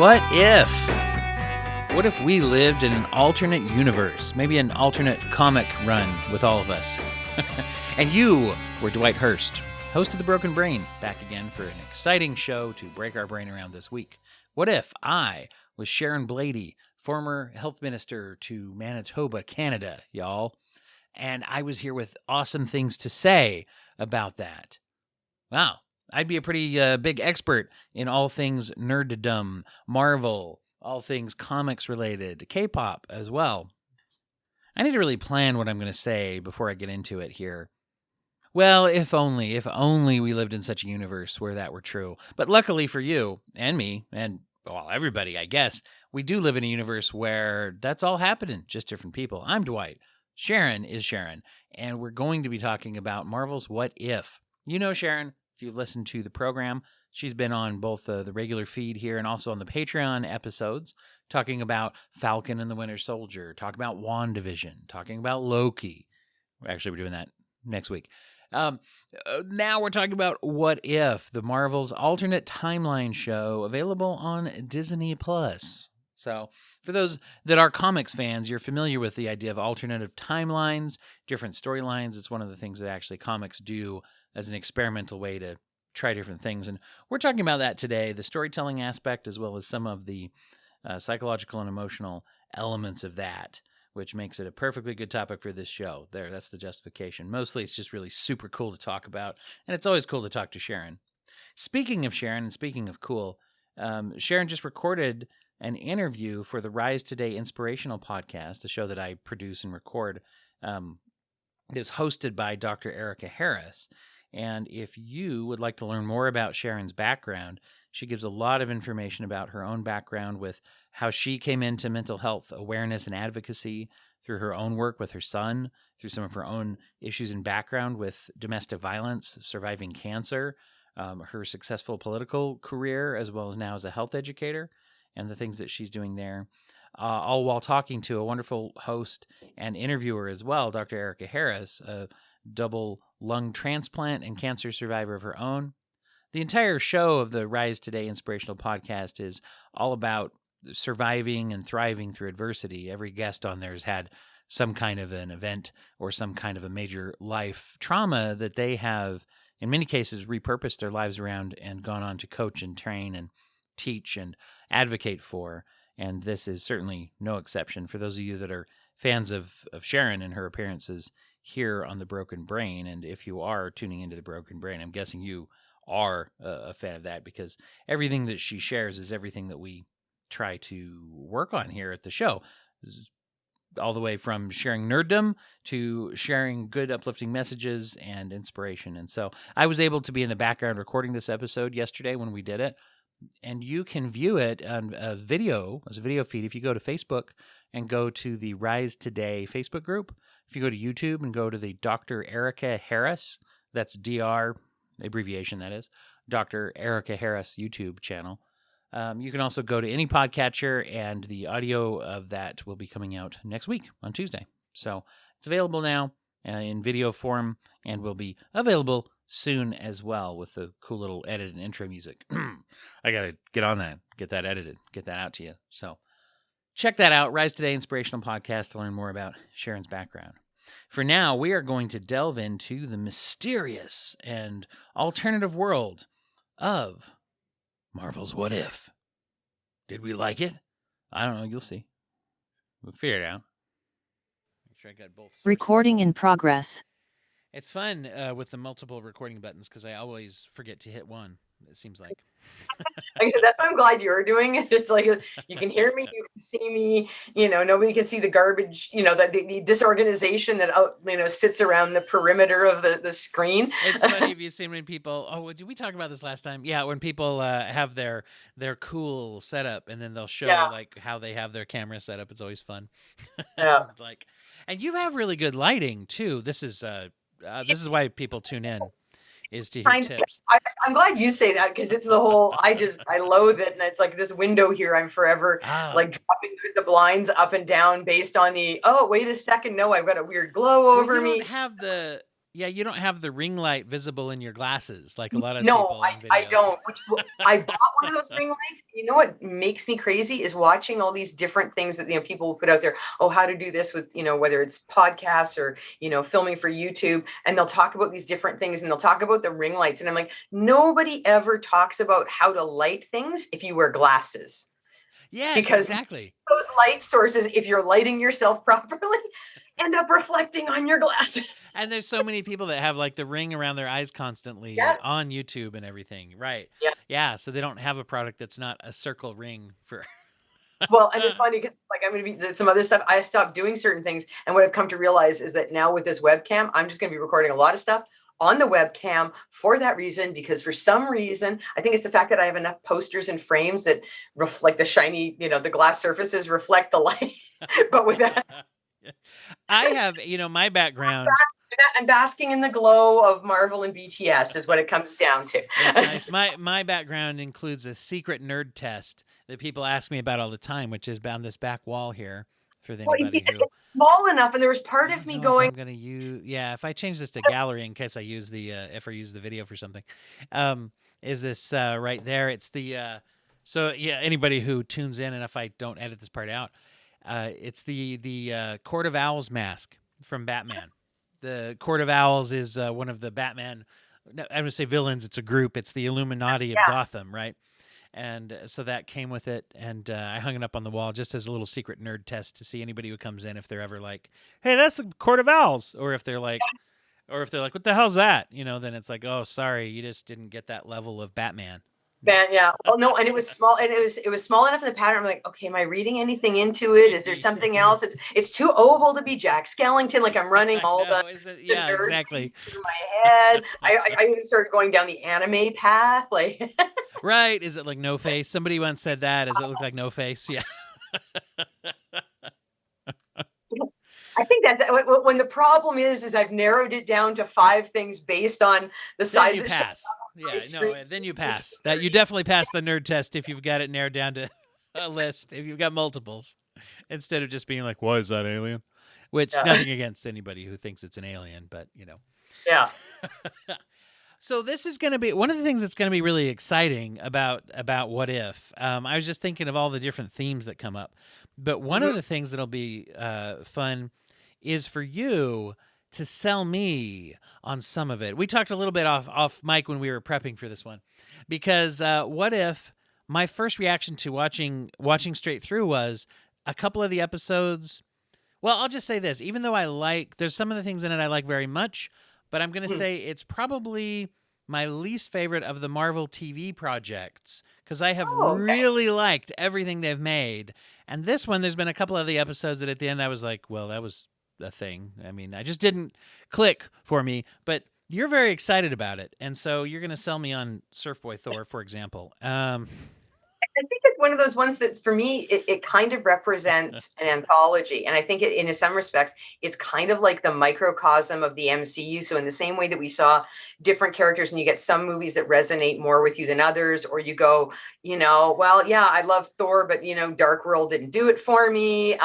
What if? What if we lived in an alternate universe? Maybe an alternate comic run with all of us. And you were Dwight Hurst, host of The Broken Brain, back again for an exciting show to break our brain around this week. What if I was Sharon Blady, former health minister to Manitoba, Canada, y'all, and I was here with awesome things to say about that? Wow, I'd be a pretty big expert in all things nerddom, Marvel, all things comics related, K-pop as well. I need to really plan what I'm going to say before I get into it here. Well, if only we lived in such a universe where that were true. But luckily for you and me and, well, everybody, I guess, we do live in a universe where that's all happening, just different people. I'm Dwight. Sharon is Sharon, and we're going to be talking about Marvel's What If. You know Sharon, if you've listened to the program. She's been on both the regular feed here and also on the Patreon episodes, talking about Falcon and the Winter Soldier, talking about WandaVision, talking about Loki. Actually, we're doing that next week. Now we're talking about What If, the Marvel's alternate timeline show available on Disney+. So for those that are comics fans, you're familiar with the idea of alternative timelines, different storylines. It's one of the things that actually comics do as an experimental way to try different things. And we're talking about that today, the storytelling aspect, as well as some of the psychological and emotional elements of that, which makes it a perfectly good topic for this show. That's the justification. Mostly it's just really super cool to talk about, and it's always cool to talk to Sharon. Speaking of Sharon, and speaking of cool, Sharon just recorded an interview for the Rise Today Inspirational Podcast, a show that I produce and record. It is hosted by Dr. Erica Harris. And if you would like to learn more about Sharon's background, she gives a lot of information about her own background with how she came into mental health awareness and advocacy through her own work with her son, through some of her own issues and background with domestic violence, surviving cancer, her successful political career, as well as now as a health educator, and the things that she's doing there. All while talking to a wonderful host and interviewer as well, Dr. Erica Harris, a double lung transplant and cancer survivor of her own. The entire show of the Rise Today Inspirational Podcast is all about surviving and thriving through adversity. Every guest on there has had some kind of an event or some kind of a major life trauma that they have, in many cases, repurposed their lives around and gone on to coach and train and teach and advocate for. And this is certainly no exception. For those of you that are fans of Sharon and her appearances here on The Broken Brain, and if you are tuning into The Broken Brain, I'm guessing you are a fan of that, because everything that she shares is everything that we try to work on here at the show, all the way from sharing nerddom to sharing good uplifting messages and inspiration. And so I was able to be in the background recording this episode yesterday when we did it, and you can view it on a video, as a video feed, if you go to Facebook and go to the Rise Today Facebook group. If you go to YouTube and go to the Dr. Erica Harris, that's DR, abbreviation that is, Dr. Erica Harris YouTube channel. You can also go to any podcatcher, and the audio of that will be coming out next week on Tuesday. So it's available now in video form, and will be available soon as well with the cool little edit and intro music. I got to get on that, get that edited, get that out to you. So check that out, Rise Today Inspirational Podcast, to learn more about Sharon's background. For now, we are going to delve into the mysterious and alternative world of Marvel's What If. Did we like it? I don't know. You'll see. We'll figure it out. Make sure I got both sources. Recording in progress. It's fun with the multiple recording buttons, because I always forget to hit one, it seems like. Like I said, that's why I'm glad you're doing it. It's like, you can hear me, you can see me, nobody can see the garbage, the disorganization that, sits around the perimeter of the screen. It's funny, have you seen when people, did we talk about this last time? Yeah, when people have their cool setup, and then they'll show like how they have their camera set up. It's always fun. Yeah. And you have really good lighting too. This is why people tune in, is to hear tips. I'm glad you say that, because it's the whole, I loathe it. And it's like this window here, I'm forever like dropping the blinds up and down based on the, oh, wait a second, no, I've got a weird glow over me. You don't have Yeah, you don't have the ring light visible in your glasses like a lot of No, people in I videos. don't. I bought one of those ring lights. You know what makes me crazy is watching all these different things that people will put out there. Oh, how to do this with whether it's podcasts or filming for YouTube, and they'll talk about these different things, and they'll talk about the ring lights, and I'm like, nobody ever talks about how to light things if you wear glasses, Yes, because exactly. those light sources, if you're lighting yourself properly, end up reflecting on your glasses. And there's so many people that have like the ring around their eyes constantly Yeah, on YouTube and everything. Right. yeah. Yeah. So they don't have a product that's not a circle ring for. Well, and it's funny because like I'm going to be some other stuff. I stopped doing certain things, and what I've come to realize is that now with this webcam, I'm just going to be recording a lot of stuff on the webcam for that reason. Because for some reason, I think it's the fact that I have enough posters and frames that reflect the shiny, the glass surfaces reflect the light. But with that, I have, my background. I'm basking in the glow of Marvel and BTS is what it comes down to. It's nice. My background includes a secret nerd test that people ask me about all the time, which is on this back wall here. For Well, anybody who, it's small enough, and there was I part of don't me know if going, I'm gonna use. Yeah, if I change this to gallery in case I use the if I use the video for something, is this right there? It's the so yeah. Anybody who tunes in, and if I don't edit this part out, it's the Court of Owls mask from Batman. The Court of Owls is one of the Batman. I'm gonna say villains. It's a group. It's the Illuminati of yeah, Gotham, right? And so that came with it, and I hung it up on the wall just as a little secret nerd test to see anybody who comes in if they're ever like, "Hey, that's the Court of Owls," or if they're like, "What the hell's that?" Then it's like, "Oh, sorry, you just didn't get that level of Batman." yeah. Well, no, and it was small, and it was small enough in the pattern. I'm like, okay, am I reading anything into it? Is there something else? It's too oval to be Jack Skellington. Like I'm running I all know, is it? the Yeah, nerd exactly. things through my head. I even started going down the anime path. Like, Right? Is it like No Face? Somebody once said that. Does it look like No Face? Yeah. I think that's when the problem is I've narrowed it down to 5 things based on the Then size you of pass. my Yeah, screen. no, then you pass. That you definitely pass the nerd test if you've got it narrowed down to a list. If you've got multiples, instead of just being like, "Why is that alien?" Which Yeah, nothing against anybody who thinks it's an alien, but yeah. So this is going to be one of the things that's going to be really exciting about What If. I was just thinking of all the different themes that come up, but one of Mhm. the things that'll be fun is for you to sell me on some of it. We talked a little bit off mic when we were prepping for this one, because What If? My first reaction to watching straight through was a couple of the episodes. Well, I'll just say this: even though there's some of the things in it I like very much, but I'm going to Mhm. say it's probably my least favorite of the Marvel TV projects because I have Oh, okay. really liked everything they've made. And this one, there's been a couple of the episodes that at the end I was like, well, that was a thing. I mean, I just didn't click for me, but you're very excited about it. And so you're going to sell me on Surf Boy Thor, for example. I think it's one of those ones that for me, it kind of represents an anthology. And I think in some respects, it's kind of like the microcosm of the MCU. So in the same way that we saw different characters and you get some movies that resonate more with you than others, or you go, well, yeah, I love Thor, but Dark World didn't do it for me.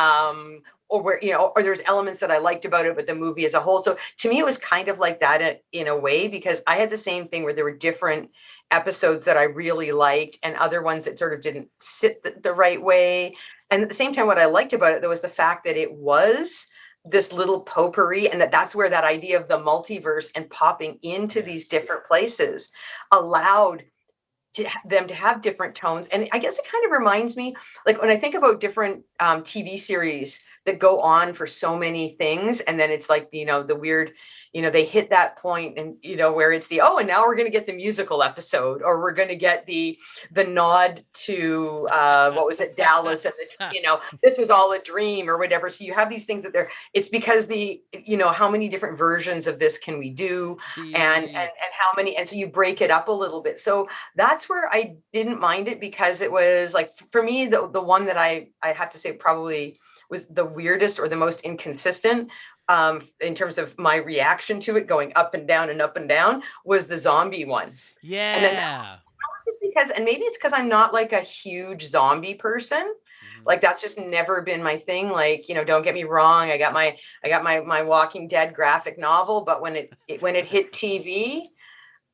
Or where, or there's elements that I liked about it, but the movie as a whole. So to me, it was kind of like that in a way, because I had the same thing where there were different episodes that I really liked and other ones that sort of didn't sit the right way. And at the same time, what I liked about it, though, was the fact that it was this little potpourri, and that's where that idea of the multiverse and popping into these Yes. different places allowed them to have different tones. And I guess it kind of reminds me, like when I think about different TV series that go on for so many things, and then it's like the weird, they hit that point, and where it's and now we're going to get the musical episode, or we're going to get the nod to what was it, Dallas, and this was all a dream or whatever. So you have these things that it's because how many different versions of this can we do, and how many, and so you break it up a little bit. So that's where I didn't mind it, because it was like, for me, the one that I have to say probably was the weirdest or the most inconsistent, in terms of my reaction to it going up and down, was the zombie one. And then that Yeah. was just because, and maybe it's because I'm not like a huge zombie person. Like that's just never been my thing. Like, don't get me wrong, I got my Walking Dead graphic novel, but when it hit TV,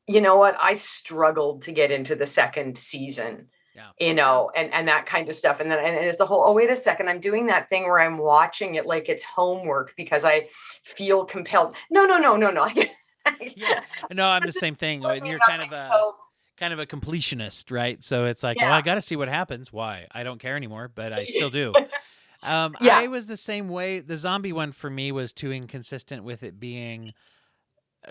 you know what? I struggled to get into the second season, Yeah. and that kind of stuff. And then and it's the whole, oh, wait a second, I'm doing that thing where I'm watching it like it's homework because I feel compelled. No, no, no, no, no. Yeah. No, I'm the same thing. You're So kind of a completionist, right? So it's like, well, yeah. I got to see what happens. Why? I don't care anymore, but I still do. Yeah. I was the same way. The zombie one for me was too inconsistent with it being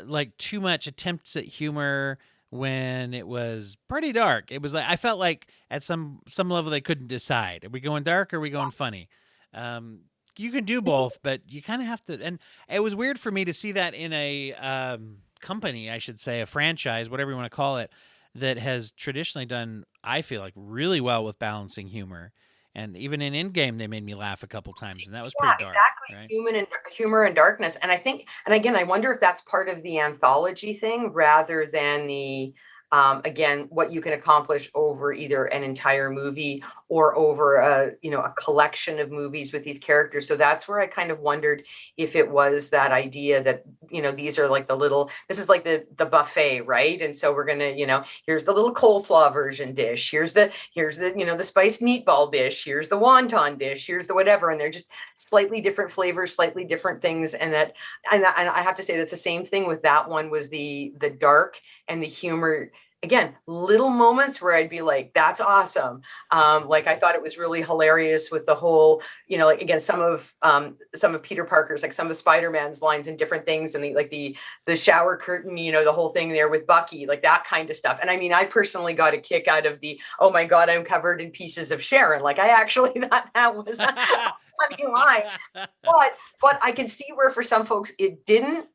like too much attempts at humor when it was pretty dark. It was like I felt like at some level they couldn't decide. Are we going dark or are we going funny? Um, you can do both, but you kind of have to. And it was weird for me to see that in a company, I should say, a franchise, whatever you want to call it, that has traditionally done, I feel like, really well with balancing humor. And even in Endgame, they made me laugh a couple times, and that was pretty Yeah, dark, exactly. right? Humor and darkness. And I think, and again, I wonder if that's part of the anthology thing rather than the again, what you can accomplish over either an entire movie or over a collection of movies with these characters. So that's where I kind of wondered if it was that idea that, these are like this is like the buffet, right? And so we're gonna, here's the little coleslaw version dish. Here's the spiced meatball dish. Here's the wonton dish. Here's the whatever. And they're just slightly different flavors, slightly different things. And I have to say that's the same thing with that one was the dark and the humor. Again, little moments where I'd be like, that's awesome. Like I thought it was really hilarious with the whole, like again, some of Peter Parker's, like some of Spider-Man's lines and different things, and the shower curtain, the whole thing there with Bucky, like that kind of stuff. And I mean, I personally got a kick out of the, oh my God, I'm covered in pieces of Sharon. Like I actually thought that was a funny line. But I can see where for some folks it didn't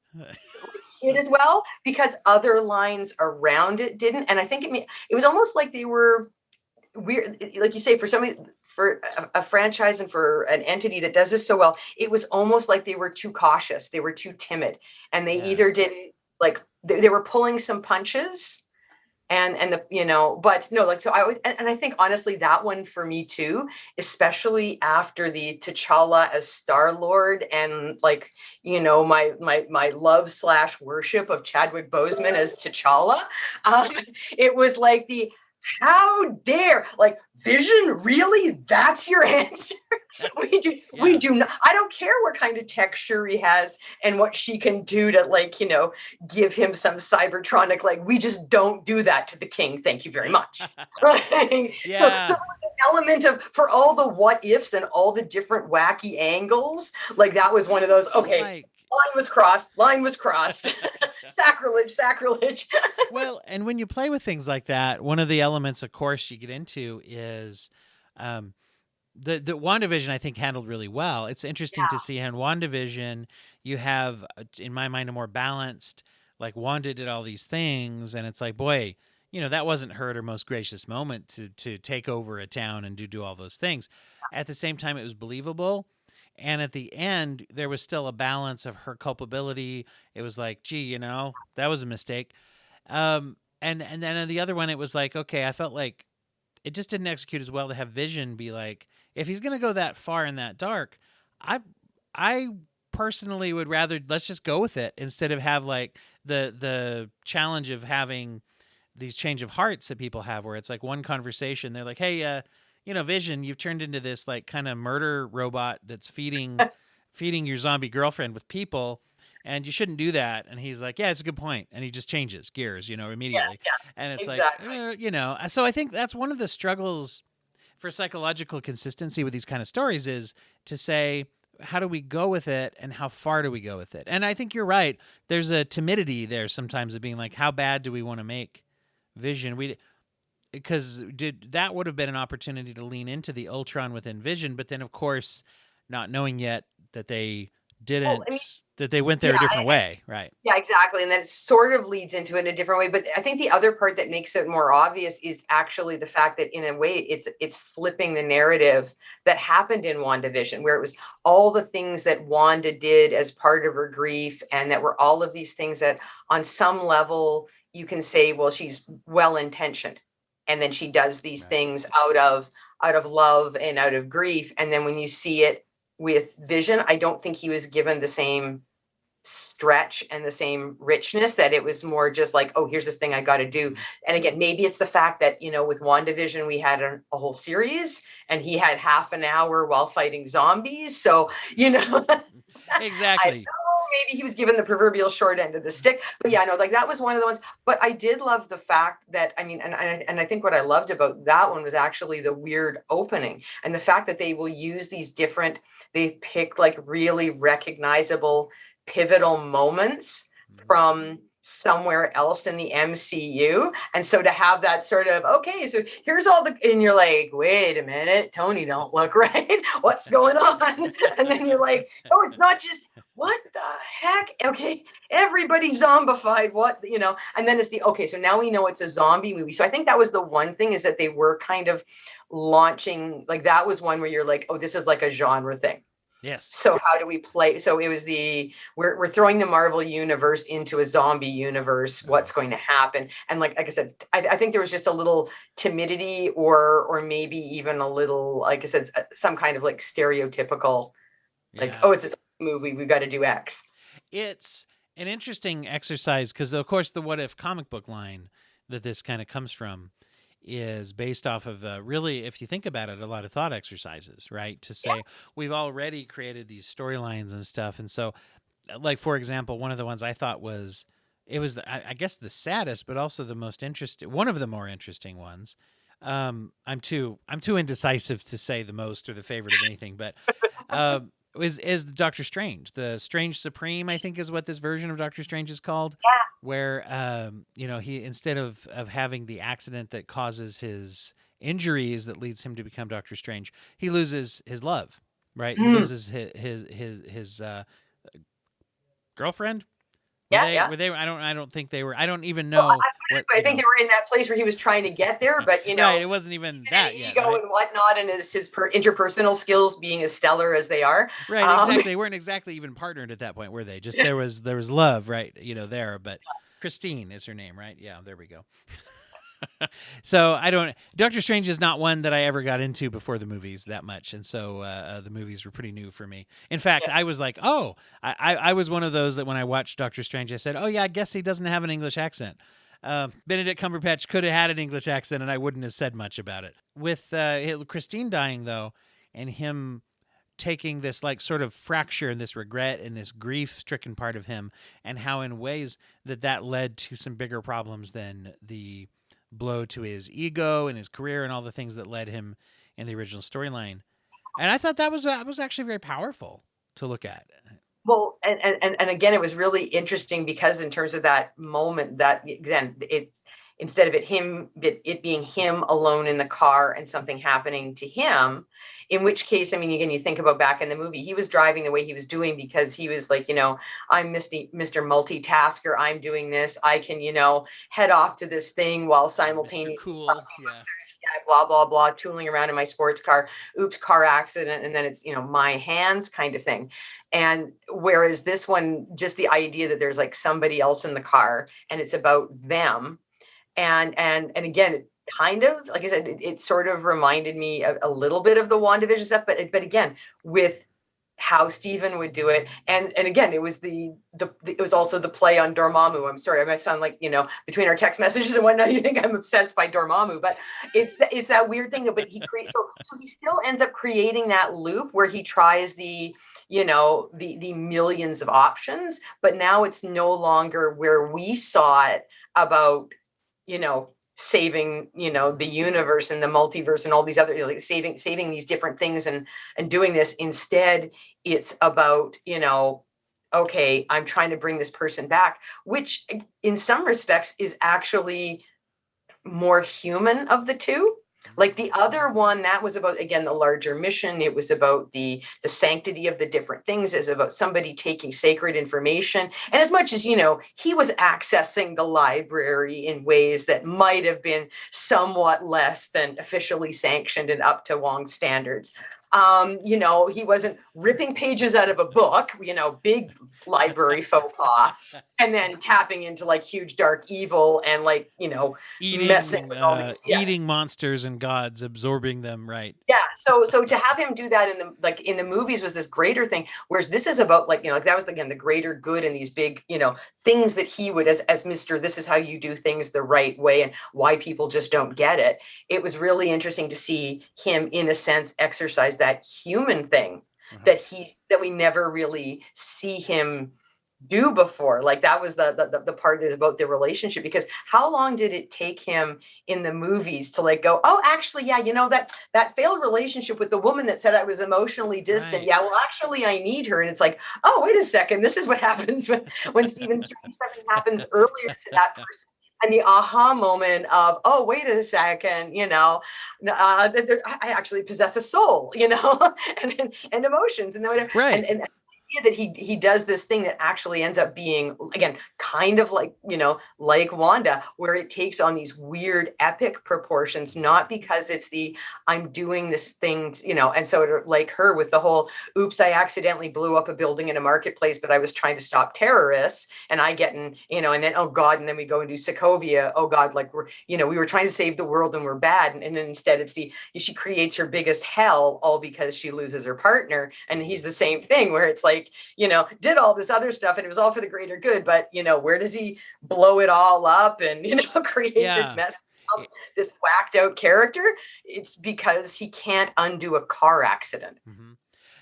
hit as well because other lines around it didn't. And I think it was almost like they were weird, like you say, for somebody, for a franchise and for an entity that does this so well, it was almost like they were too cautious, they were too timid, and they Yeah. either didn't like they were pulling some punches and the but no, like, so I always, and I think honestly that one for me too, especially after the T'Challa as Star-Lord, and like, my love slash worship of Chadwick Boseman as T'Challa. um it was like the, how dare, like, Vision, really, that's your answer? We do not, I don't care what kind of texture he has and what she can do to, like, give him some cybertronic, like, we just don't do that to the king, thank you very much. Right? Yeah. So there was an element of, for all the what ifs and all the different wacky angles, like that was one of those, okay, line was crossed. Sacrilege. Well, and when you play with things like that, one of the elements, of course, you get into is the WandaVision, I think, handled really well. It's interesting to see how in WandaVision you have, in my mind, a more balanced, like Wanda did all these things, and it's like, boy, that wasn't her at her most gracious moment to take over a town and do all those things. At the same time, it was believable. And at the end, there was still a balance of her culpability. It was like, gee, that was a mistake. And then on the other one, it was like, okay, I felt like it just didn't execute as well to have Vision be like, if he's going to go that far in that dark, I personally would rather, let's just go with it instead of have like the challenge of having these change of hearts that people have where it's like one conversation, they're like, hey, Vision, you've turned into this like kind of murder robot that's feeding your zombie girlfriend with people, and you shouldn't do that. And he's like, yeah, it's a good point. And he just changes gears, immediately. Yeah, And it's exactly. like, so I think that's one of the struggles for psychological consistency with these kind of stories is to say, how do we go with it and how far do we go with it? And I think you're right. There's a timidity there sometimes of being like, how bad do we want to make Vision? Because that would have been an opportunity to lean into the Ultron within Vision, but then of course, not knowing yet that they didn't, that they went there a different way, right? Yeah, exactly. And then it sort of leads into it in a different way. But I think the other part that makes it more obvious is actually the fact that in a way it's flipping the narrative that happened in WandaVision, where it was all the things that Wanda did as part of her grief, and that were all of these things that on some level you can say, well, she's well intentioned. And then she does these things out of out of love and out of grief. And then when you see it with Vision, I don't think he was given the same stretch and the same richness, that it was more just like, oh, here's this thing I got to do. And again, maybe it's the fact that, with WandaVision, we had a whole series and he had half an hour while fighting zombies. So, Exactly. maybe he was given the proverbial short end of the stick. But yeah, no, like that was one of the ones. But I did love the fact that, and I think what I loved about that one was actually the weird opening and the fact that they will use they've picked like really recognizable pivotal moments from somewhere else in the MCU. And so to have that sort of, okay, so here's and you're like, wait a minute, Tony don't look right. What's going on? And then you're like, oh, it's not just, what the heck? Okay, everybody's zombified. What, and then it's okay, so now we know it's a zombie movie. So I think that was the one thing, is that they were kind of launching, like that was one where you're like, oh, this is like a genre thing. Yes. So how do we play? So it was we're throwing the Marvel universe into a zombie universe. What's going to happen? And like I said, I think there was just a little timidity or maybe even a little, like I said, some kind of like stereotypical, like, oh, it's a movie, we've got to do X. It's an interesting exercise because, of course, the What If comic book line that this kind of comes from is based off of really, if you think about it, a lot of thought exercises, right? To say we've already created these storylines and stuff. And so, like, for example, one of the ones I thought I guess the saddest, but also the most interesting, one of the more interesting ones. I'm too indecisive to say the most or the favorite of anything, but is Doctor Strange. The Strange Supreme, I think, is what this version of Doctor Strange is called. Yeah. Where he, instead of having the accident that causes his injuries that leads him to become Doctor Strange, he loses his love, right? He loses his girlfriend. Were they? I don't think they were. I don't even know. Well, I think they were in that place where he was trying to get there, but right, it wasn't even that yet. Ego and whatnot, and his interpersonal skills being as stellar as they are. Right, exactly. They weren't exactly even partnered at that point, were they? Just there was love, right? There, but Christine is her name, right? Yeah, there we go. So Doctor Strange is not one that I ever got into before the movies that much. And so the movies were pretty new for me. In fact, I was like, I was one of those that when I watched Doctor Strange, I said, oh yeah, I guess he doesn't have an English accent. Benedict Cumberbatch could have had an English accent and I wouldn't have said much about it. With Christine dying though, and him taking this like sort of fracture and this regret and this grief-stricken part of him, and how in ways that led to some bigger problems than the blow to his ego and his career and all the things that led him in the original storyline. And I thought that was actually very powerful to look at. Well, and again, it was really interesting because in terms of that moment, that again, instead of it being him alone in the car and something happening to him, in which case, I mean, again, you think about back in the movie, he was driving the way he was doing because he was like, I'm Mr. Multitasker. I'm doing this. I can, head off to this thing while simultaneously cool. Blah, blah, blah, tooling around in my sports car. Oops, car accident. And then it's, my hands kind of thing. And whereas this one, just the idea that there's like somebody else in the car and it's about them. And again, kind of, like I said, it sort of reminded me a little bit of the WandaVision stuff, but again, with how Stephen would do it. And again, it was it was also the play on Dormammu. I'm sorry, I might sound like, between our text messages and whatnot, you think I'm obsessed by Dormammu, but it's that weird thing that, but he creates, so he still ends up creating that loop where he tries the millions of options, but now it's no longer where we saw it about, saving, the universe and the multiverse and all these other, saving these different things and doing this. Instead, it's about, okay, I'm trying to bring this person back, which in some respects is actually more human of the two. Like the other one, that was about, again, the larger mission. It was about the sanctity of the different things. It's about somebody taking sacred information. And as much as, he was accessing the library in ways that might have been somewhat less than officially sanctioned and up to Wong's standards. He wasn't ripping pages out of a book, big library faux pas, and then tapping into like huge dark evil and like, messing with all these. Eating monsters and gods, absorbing them, right? Yeah. So to have him do that in the movies was this greater thing, whereas this is about like, that was again the greater good and these big, things that he would as Mr. This is how you do things the right way and why people just don't get it. It was really interesting to see him in a sense exercise that human thing that we never really see him do before. Like that was the part that about the relationship, because how long did it take him in the movies to like go, oh, actually, yeah, that failed relationship with the woman that said I was emotionally distant. Right. Yeah, well, actually, I need her. And it's like, oh, wait a second, this is what happens when Stephen Strange something happens earlier to that person. And the aha moment of, oh, wait a second, I actually possess a soul, and emotions, and whatever. Right. And that he does this thing that actually ends up being, again, kind of like, like Wanda, where it takes on these weird epic proportions, not because it's I'm doing this thing, and so it, like her with the whole, oops, I accidentally blew up a building in a marketplace, but I was trying to stop terrorists, and I get in, and then, oh God, and then we go and do Sokovia, oh God, like we were trying to save the world and we're bad. And then instead it's she creates her biggest hell all because she loses her partner. And he's the same thing where it's like, did all this other stuff and it was all for the greater good, but where does he blow it all up and create this mess, this whacked out character? It's because he can't undo a car accident. Mm-hmm.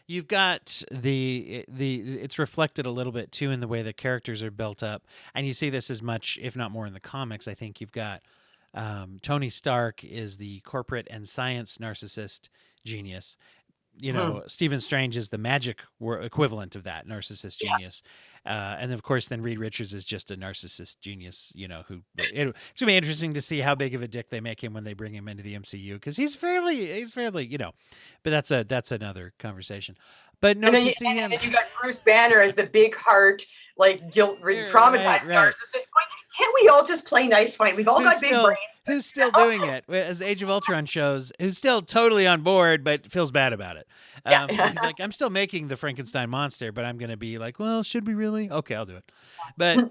You've got it's reflected a little bit too in the way the characters are built up, and you see this as much, if not more, in the comics. I think you've got Tony Stark is the corporate and science narcissist genius. Stephen Strange is the magic equivalent of that narcissist genius. And of course, then Reed Richards is just a narcissist genius, it's going to be interesting to see how big of a dick they make him when they bring him into the MCU, because he's fairly, but that's another conversation. But no, to see him. And you got Bruce Banner as the big heart, like guilt-ridden, traumatized narcissist. Can't we all just play nice funny? We've all got big brains. Who's still doing it, as Age of Ultron shows, who's still totally on board, but feels bad about it. He's like, I'm still making the Frankenstein monster, but I'm going to be like, well, should we really? Okay, I'll do it. But,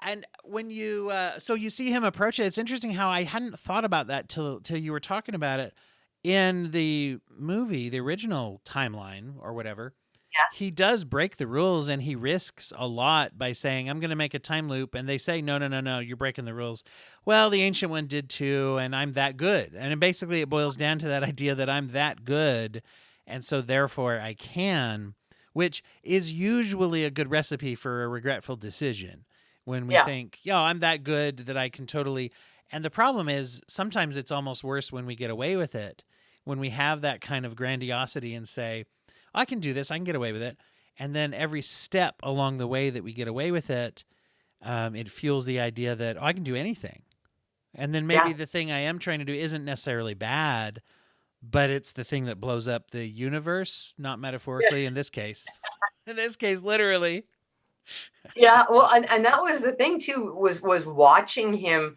and when you, so you see him approach it, it's interesting how I hadn't thought about that till you were talking about it. In the movie, the original timeline or whatever, he does break the rules and he risks a lot by saying, I'm going to make a time loop. And they say, no, you're breaking the rules. Well, the Ancient One did too, and I'm that good. And basically it boils down to that idea that I'm that good, and so therefore I can, which is usually a good recipe for a regretful decision when we think, I'm that good that I can totally. And the problem is sometimes it's almost worse when we get away with it, when we have that kind of grandiosity and say, I can do this, I can get away with it. And then every step along the way that we get away with it, it fuels the idea that I can do anything. And then maybe the thing I am trying to do isn't necessarily bad, but it's the thing that blows up the universe, not metaphorically in this case. In this case, literally. Yeah, well, and that was the thing too, was watching him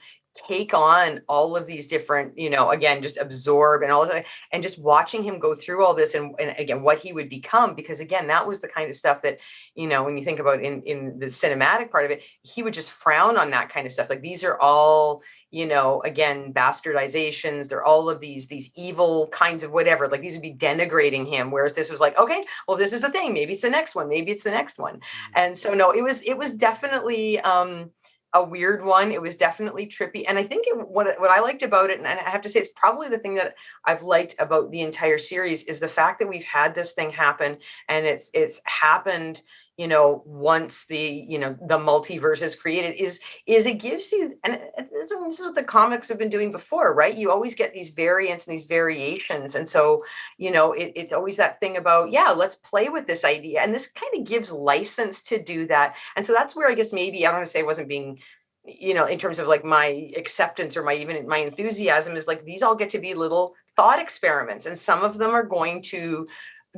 take on all of these different, again, just absorb and all of that, and just watching him go through all this and again, what he would become, because again, that was the kind of stuff that, when you think about in the cinematic part of it, he would just frown on that kind of stuff. Like these are all, again, bastardizations. They're all of these evil kinds of whatever, like these would be denigrating him. Whereas this was like, okay, well, this is the thing. Maybe it's the next one. Maybe it's the next one. And so, no, it was definitely, a weird one. It was definitely trippy. And I think what I liked about it, and I have to say, it's probably the thing that I've liked about the entire series, is the fact that we've had this thing happen, and it's happened, once the multiverse is created, is it gives you, and this is what the comics have been doing before, right? You always get these variants and these variations. And so, it's always that thing about, let's play with this idea. And this kind of gives license to do that. And so that's where I guess maybe, I don't want to say I wasn't being, in terms of like my acceptance or my enthusiasm, is like, these all get to be little thought experiments. And some of them are going to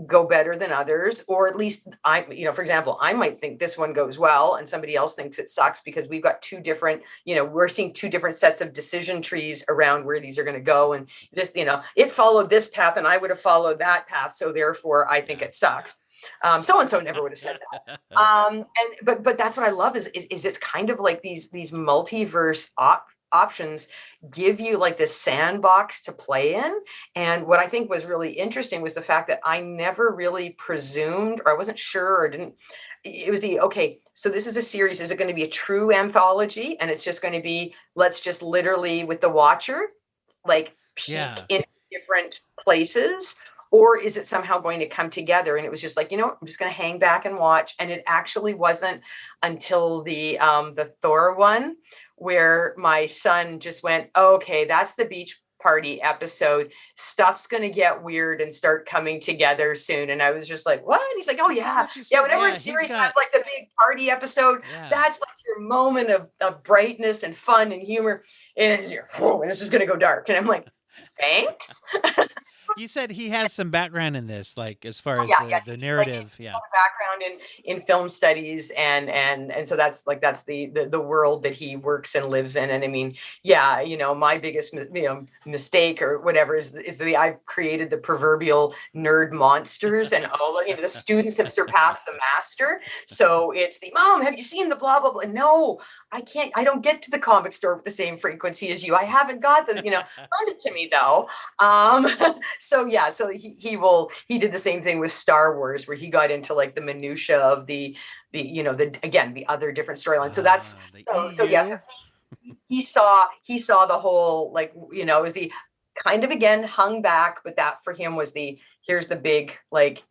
go better than others, or at least for example, I might think this one goes well and somebody else thinks it sucks, because we've got two different, we're seeing two different sets of decision trees around where these are going to go. And this, it followed this path and I would have followed that path. So therefore I think it sucks. So and so never would have said that. But that's what I love is it's kind of like these multiverse options give you like this sandbox to play in. And what I think was really interesting was the fact that I never really presumed, or I wasn't sure, or didn't. It was okay, so this is a series. Is it going to be a true anthology? And it's just going to be, let's just literally with the watcher, like peek in different places? Or is it somehow going to come together? And it was just like, I'm just going to hang back and watch. And it actually wasn't until the Thor one where my son just went, okay, that's the beach party episode. Stuff's going to get weird and start coming together soon. And I was just like, what? He's like, oh yeah. Yeah. Whenever a series has like the big party episode, that's like your moment of brightness and fun and humor. And it's just going to go dark. And I'm like, thanks. You said he has some background in this, like as far as the narrative, like background in film studies, and so that's the world that he works and lives in. And I mean, my biggest mistake or whatever is that I've created the proverbial nerd monsters, and the students have surpassed the master. So it's the mom. Have you seen the blah blah blah? No, I can't. I don't get to the comic store with the same frequency as you. I haven't got the lend it to me though. So he did the same thing with Star Wars, where he got into like the minutia of the other different storylines. So that's he saw the whole, like, it was the kind of, again, hung back, but that for him was here's the big, like,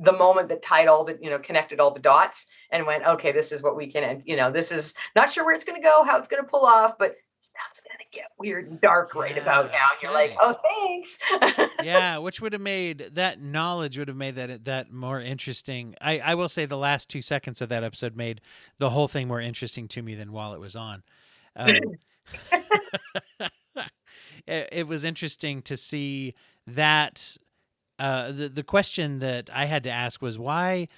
the moment that tied all the, connected all the dots and went, okay, this is what we can, this is not sure where it's going to go, how it's going to pull off, but stuff's going to get weird and dark right about now. And you're like, oh, thanks. Which would have made that that more interesting. I will say the last 2 seconds of that episode made the whole thing more interesting to me than while it was on. It was interesting to see that. The question that I had to ask was why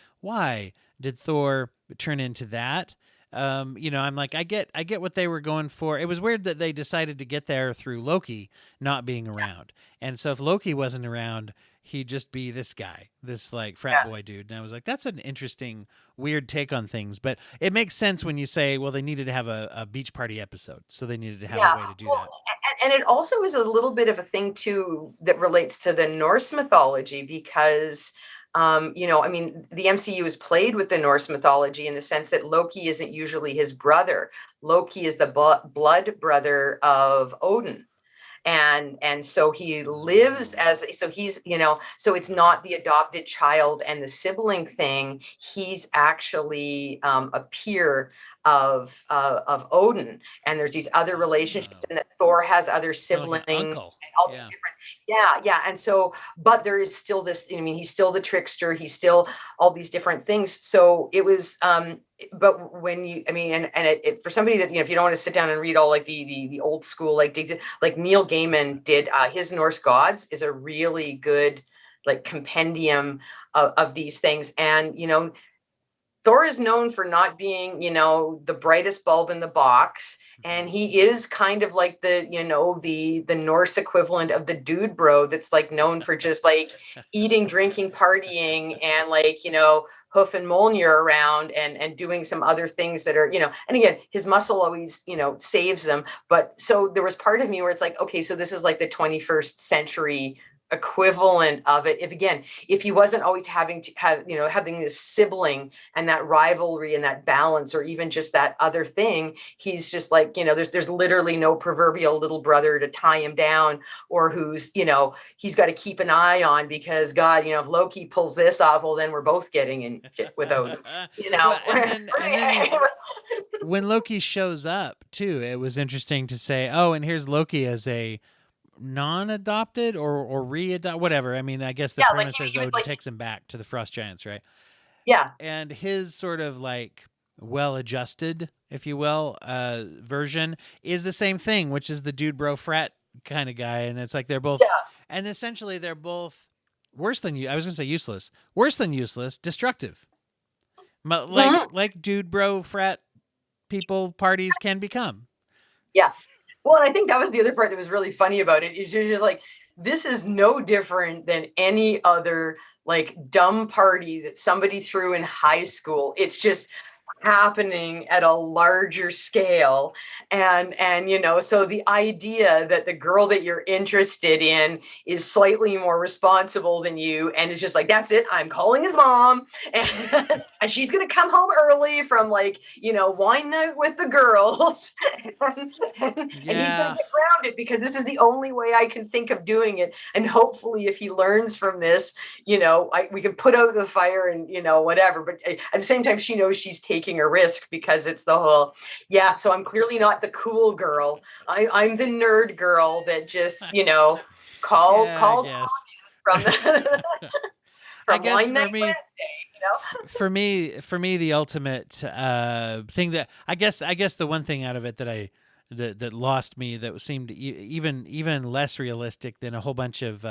did Thor turn into that? I'm like, I get what they were going for. It was weird that they decided to get there through Loki not being around. And so if Loki wasn't around, he'd just be this guy, this like frat boy dude. And I was like, that's an interesting, weird take on things. But it makes sense when you say, well, they needed to have a beach party episode. So they needed to have a way to do that. And it also is a little bit of a thing too that relates to the Norse mythology, because the MCU is played with the Norse mythology in the sense that Loki isn't usually his brother. Loki is the blood brother of Odin. And so he lives he's, so it's not the adopted child and the sibling thing. He's actually a peer of Odin, and there's these other relationships, and that Thor has other siblings, and all these different, and so, but there is still this, he's still the trickster, he's still all these different things. So it was, but when you, for somebody that, if you don't want to sit down and read all like the old school, like Neil Gaiman did, his Norse Gods is a really good like compendium of these things. And, Thor is known for not being, the brightest bulb in the box. And he is kind of like the Norse equivalent of the dude bro that's like known for just like eating, drinking, partying, and like, hoof and Mjolnir around and doing some other things that are, and again, his muscle always, saves them. But so there was part of me where it's like, okay, so this is like the 21st century equivalent of it. If he wasn't always having to have, having this sibling and that rivalry and that balance, or even just that other thing, he's just like, there's literally no proverbial little brother to tie him down, or who's, he's got to keep an eye on, because God, if Loki pulls this off, well, then we're both getting in shit with Odin, and then when Loki shows up too, it was interesting to say, oh, and here's Loki as a non-adopted or re-adopt, whatever. I guess the premise is Odin takes him back to the Frost Giants, right? Yeah. And his sort of like well-adjusted, if you will, version is the same thing, which is the dude bro frat kind of guy. And it's like they're both, and essentially they're both worse than useless, destructive. Like dude bro frat people parties can become. Yeah. Well, and I think that was the other part that was really funny about it, is you're just like, this is no different than any other like dumb party that somebody threw in high school. It's just happening at a larger scale. And so the idea that the girl that you're interested in is slightly more responsible than you, and it's just like, that's it, I'm calling his mom, and she's gonna come home early from like wine night with the girls. And he's gonna get grounded because this is the only way I can think of doing it. And hopefully if he learns from this, we can put out the fire and whatever. But at the same time, she knows she's taking a risk because it's the whole, so I'm clearly not the cool girl. I'm the nerd girl that just call from the I guess Wine Night Wednesday. For me, the ultimate thing that I guess the one thing out of it that lost me, that seemed even less realistic than a whole bunch of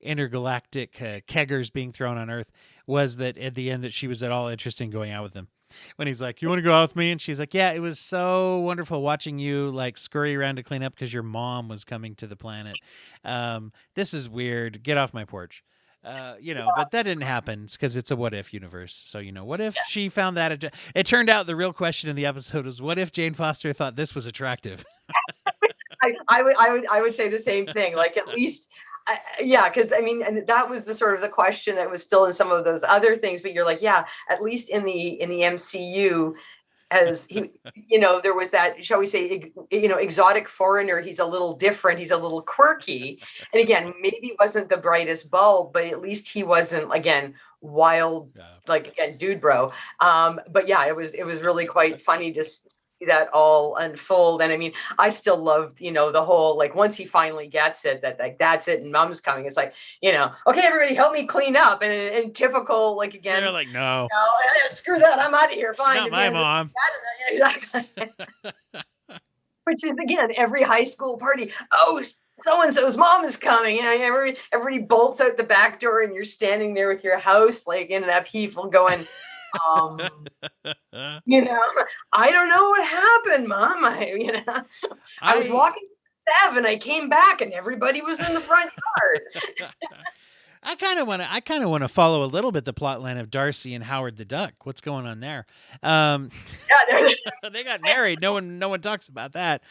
intergalactic keggers being thrown on Earth, was that at the end that she was at all interested in going out with him. When he's like, "You want to go out with me?" and she's like, "Yeah, it was so wonderful watching you like scurry around to clean up because your mom was coming to the planet. This is weird. Get off my porch." But that didn't happen because it's a what if universe. So what if she found that it turned out the real question in the episode was, what if Jane Foster thought this was attractive? I would say the same thing. Like, at least, because and that was the sort of the question that was still in some of those other things. But you're like, at least in the MCU, as he, there was that, shall we say, exotic foreigner. He's a little different. He's a little quirky. And again, maybe wasn't the brightest bulb, but at least he wasn't, again, wild, like, again, dude bro. But it was really quite funny to see that all unfold. And I mean, I still loved, the whole, like, once he finally gets it, that like, that's it, and mom's coming. It's like, okay, everybody help me clean up. And typical, like, again, they're like, no, screw that, I'm out of here. Fine. Not my mom. Exactly. Which is, again, every high school party. Oh, so-and-so's mom is coming. Everybody bolts out the back door, and you're standing there with your house, like, in an upheaval going, I don't know what happened, Mom. I was walking to 7. I came back and everybody was in the front yard. I kind of want to follow a little bit the plot line of Darcy and Howard the Duck. What's going on there? They got married. No one talks about that.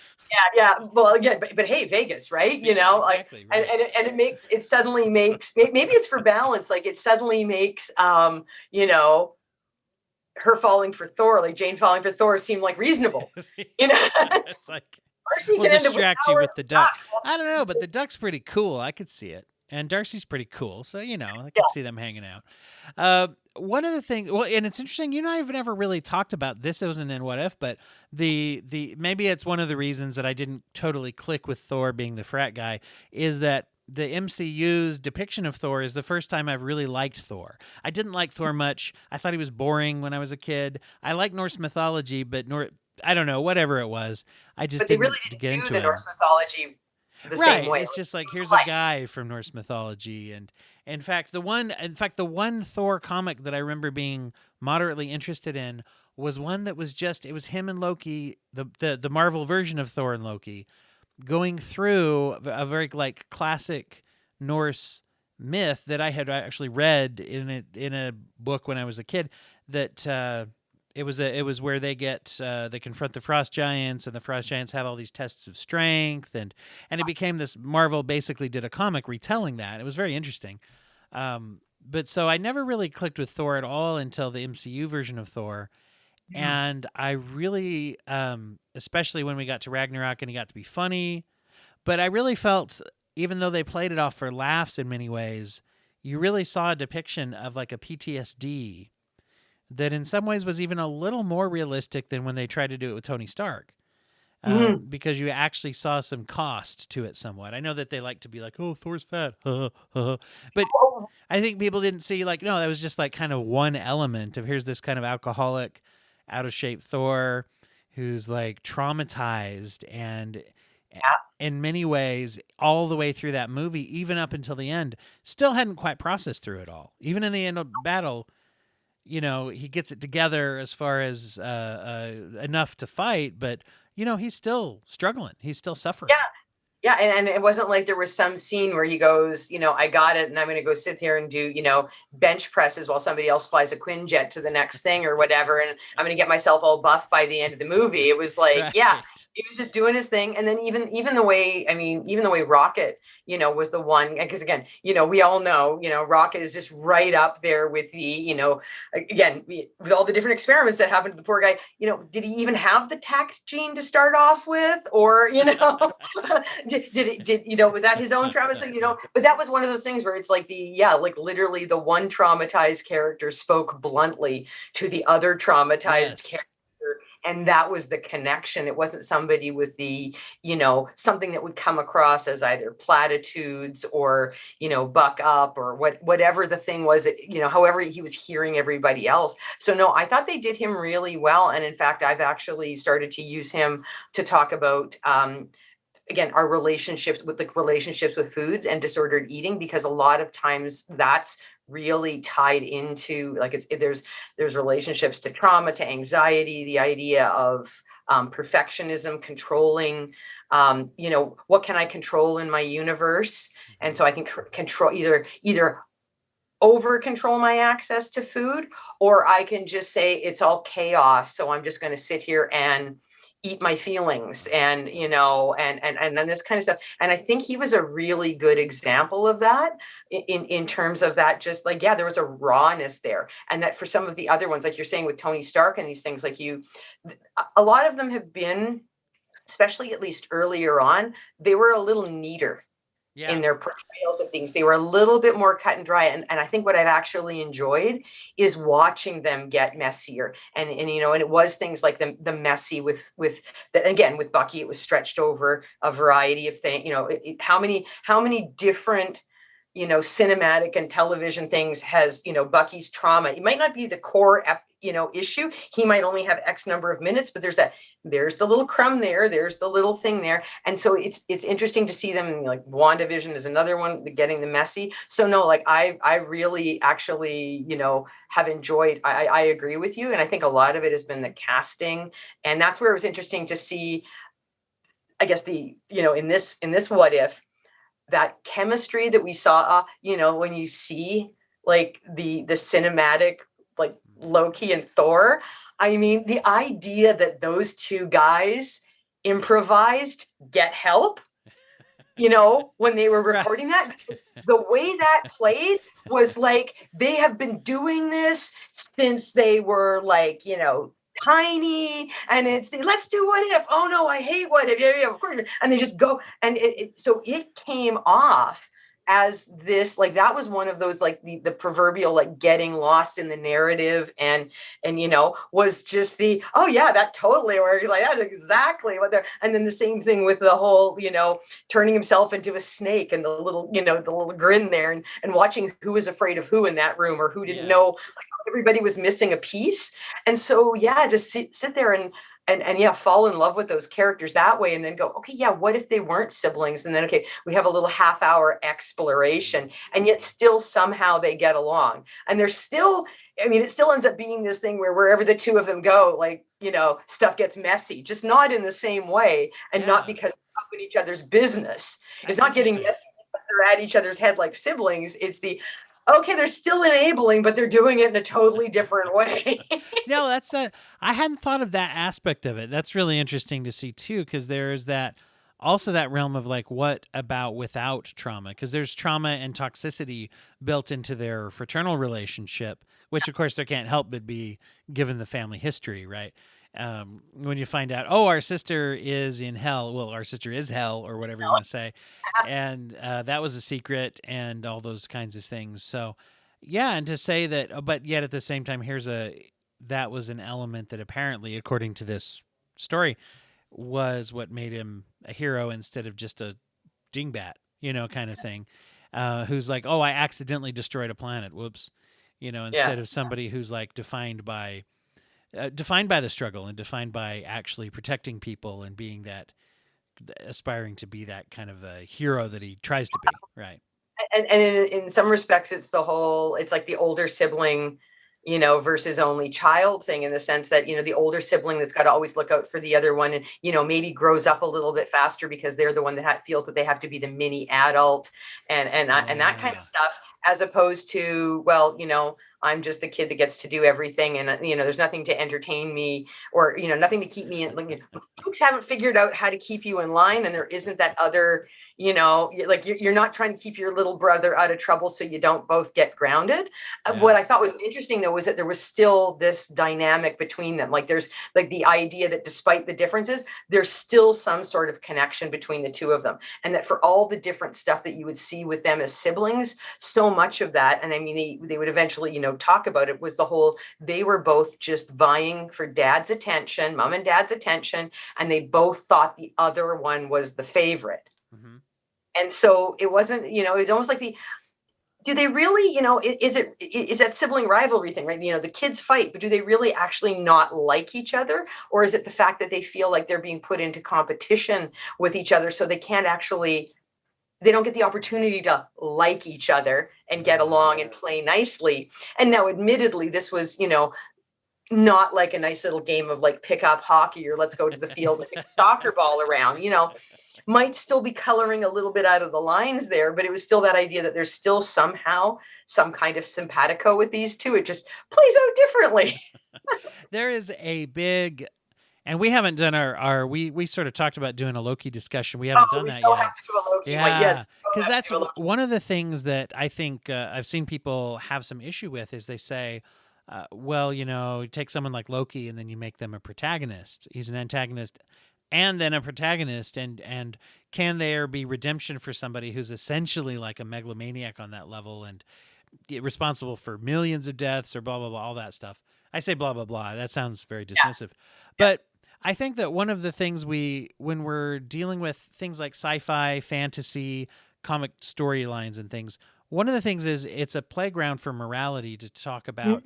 Yeah. Well, again, but hey, Vegas, right? Exactly, right. And it suddenly makes, maybe it's for balance. Like, it suddenly makes, her falling for Thor, like Jane falling for Thor, seemed like reasonable. It's like, we'll distract you with the duck. I don't know, but the duck's pretty cool. I could see it. And Darcy's pretty cool. So, I could see them hanging out. One of the things, and it's interesting, I've never really talked about this. It wasn't in What If, but the maybe it's one of the reasons that I didn't totally click with Thor being the frat guy, is that the MCU's depiction of Thor is the first time I've really liked Thor. I didn't like Thor much. I thought he was boring when I was a kid. I like Norse mythology, but I don't know, whatever it was. I just didn't get into it. Norse mythology the same way. It's just like, here's a guy from Norse mythology. And in fact, the one Thor comic that I remember being moderately interested in was one that was it was him and Loki, the Marvel version of Thor and Loki, going through a very like classic Norse myth that I had actually read in a book when I was a kid. That it was where they confront the frost giants, and the frost giants have all these tests of strength, and it became this. Marvel basically did a comic retelling that. It was very interesting. But so I never really clicked with Thor at all until the MCU version of Thor. And I really, especially when we got to Ragnarok and he got to be funny, but I really felt, even though they played it off for laughs in many ways, you really saw a depiction of like a PTSD that in some ways was even a little more realistic than when they tried to do it with Tony Stark. Because you actually saw some cost to it somewhat. I know that they like to be like, oh, Thor's fat. But I think people didn't see like, no, that was just like kind of one element of, here's this kind of alcoholic, out of shape Thor who's like traumatized, and in many ways all the way through that movie, even up until the end, still hadn't quite processed through it all. Even in the end of battle, he gets it together as far as enough to fight, but he's still struggling. He's still suffering. Yeah, and it wasn't like there was some scene where he goes, I got it, and I'm going to go sit here and do, bench presses while somebody else flies a Quinjet to the next thing or whatever, and I'm going to get myself all buff by the end of the movie. It was like, yeah, Right. he was just doing his thing, and then even the way, even the way Rocket, was the one, because again, we all know, Rocket is just right up there with the, again, with all the different experiments that happened to the poor guy. Did he even have the tact gene to start off with, or was that his own trauma? So, but that was one of those things where it's like like literally the one traumatized character spoke bluntly to the other traumatized Yes. character. And that was the connection. It wasn't somebody with the, something that would come across as either platitudes or, buck up or whatever the thing was, however he was hearing everybody else. So no, I thought they did him really well. And in fact, I've actually started to use him to talk about, again, our relationships with food and disordered eating, because a lot of times that's really tied into, like, there's relationships to trauma, to anxiety, the idea of perfectionism, controlling, what can I control in my universe? And so I can control, either over control my access to food, or I can just say it's all chaos, so I'm just going to sit here and eat my feelings, and and then this kind of stuff. And I think he was a really good example of that, in terms of that, just like, yeah, there was a rawness there. And that for some of the other ones, like you're saying with Tony Stark and these things, like, a lot of them have been, especially at least earlier on, they were a little neater Yeah. in their portrayals of things. They were a little bit more cut and dry. And I think what I've actually enjoyed is watching them get messier. And and it was things like the messy with again, with Bucky, it was stretched over a variety of things. How many different, cinematic and television things has, Bucky's trauma. It might not be the core issue. He might only have X number of minutes, but there's the little crumb there's the little thing there. And so it's interesting to see them, like WandaVision is another one, getting the messy. So no, like I really actually, have enjoyed, I agree with you. And I think a lot of it has been the casting. And that's where it was interesting to see, I guess, in this what if, that chemistry that we saw, when you see like the cinematic, like Loki and Thor. I mean, the idea that those two guys improvised Get Help, when they were Right. recording that, the way that played was like they have been doing this since they were like, tiny, and it's let's do what if, oh no, I hate what if, yeah, of course, and they just go, and so it came off as this, like, that was one of those, like, the proverbial, like, getting lost in the narrative, and was just oh yeah, that totally works, like that's exactly what they're. And then the same thing with the whole, turning himself into a snake, and the little grin there, and watching who was afraid of who in that room, or who didn't know, like, everybody was missing a piece. And so yeah, just sit there and yeah, fall in love with those characters that way, and then go, okay, yeah, what if they weren't siblings? And then, okay, we have a little half-hour exploration, and yet still somehow they get along. And there's still, I mean, it still ends up being this thing where wherever the two of them go, like, stuff gets messy, just not in the same way, and not Yeah. because they're up in each other's business. It's That's not getting interesting. messy because they're at each other's head like siblings. It's okay, they're still enabling, but they're doing it in a totally different way. No, that's I hadn't thought of that aspect of it. That's really interesting to see too, because there's that also that realm of like, what about without trauma? Because there's trauma and toxicity built into their fraternal relationship, which of course there can't help but be given the family history, right? When you find out, oh, our sister is in hell. Well, our sister is hell, or whatever you want to say, and that was a secret, and all those kinds of things. So, yeah, and to say that, but yet at the same time, that was an element that apparently, according to this story, was what made him a hero instead of just a dingbat, kind of thing. Who's like, oh, I accidentally destroyed a planet. Whoops. Yeah. Instead of somebody who's like defined by the struggle, and defined by actually protecting people, and being that, aspiring to be that kind of a hero that he tries to be, right? And in some respects, it's like the older sibling, versus only child thing, in the sense that, the older sibling that's got to always look out for the other one, and, maybe grows up a little bit faster because they're the one that feels that they have to be the mini adult, and that kind of Yeah. stuff, as opposed to, well, I'm just the kid that gets to do everything, and, there's nothing to entertain me, or, nothing to keep me in. Like, folks haven't figured out how to keep you in line, and there isn't that other, like, you're not trying to keep your little brother out of trouble so you don't both get grounded. Yeah. What I thought was interesting, though, was that there was still this dynamic between them. Like, there's like the idea that despite the differences, there's still some sort of connection between the two of them, and that for all the different stuff that you would see with them as siblings, so much of that, and I mean, they would eventually, talk about it, was the whole, they were both just vying for dad's attention, mom and dad's attention, and they both thought the other one was the favorite. Mm-hmm. And so it wasn't, it was almost like do they really, is that sibling rivalry thing, right? The kids fight, but do they really actually not like each other? Or is it the fact that they feel like they're being put into competition with each other, so they don't get the opportunity to like each other and get along and play nicely? And now, admittedly, this was, not like a nice little game of like pick up hockey, or let's go to the field and kick a soccer ball around, might still be coloring a little bit out of the lines there, but it was still that idea that there's still somehow some kind of simpatico with these two. It just plays out differently. There is a big, and we haven't done we sort of talked about doing a Loki discussion. We haven't done We that still yet. have to do a Loki. Yeah, Yes, because that's one of the things that I think I've seen people have some issue with, is they say, well, you take someone like Loki and then you make them a protagonist. He's an antagonist and then a protagonist, and can there be redemption for somebody who's essentially like a megalomaniac on that level and responsible for millions of deaths, or blah blah blah, all that stuff. I say blah blah blah, that sounds very dismissive. But I think that one of the things when we're dealing with things like sci-fi, fantasy, comic storylines and things, one of the things is it's a playground for morality to talk about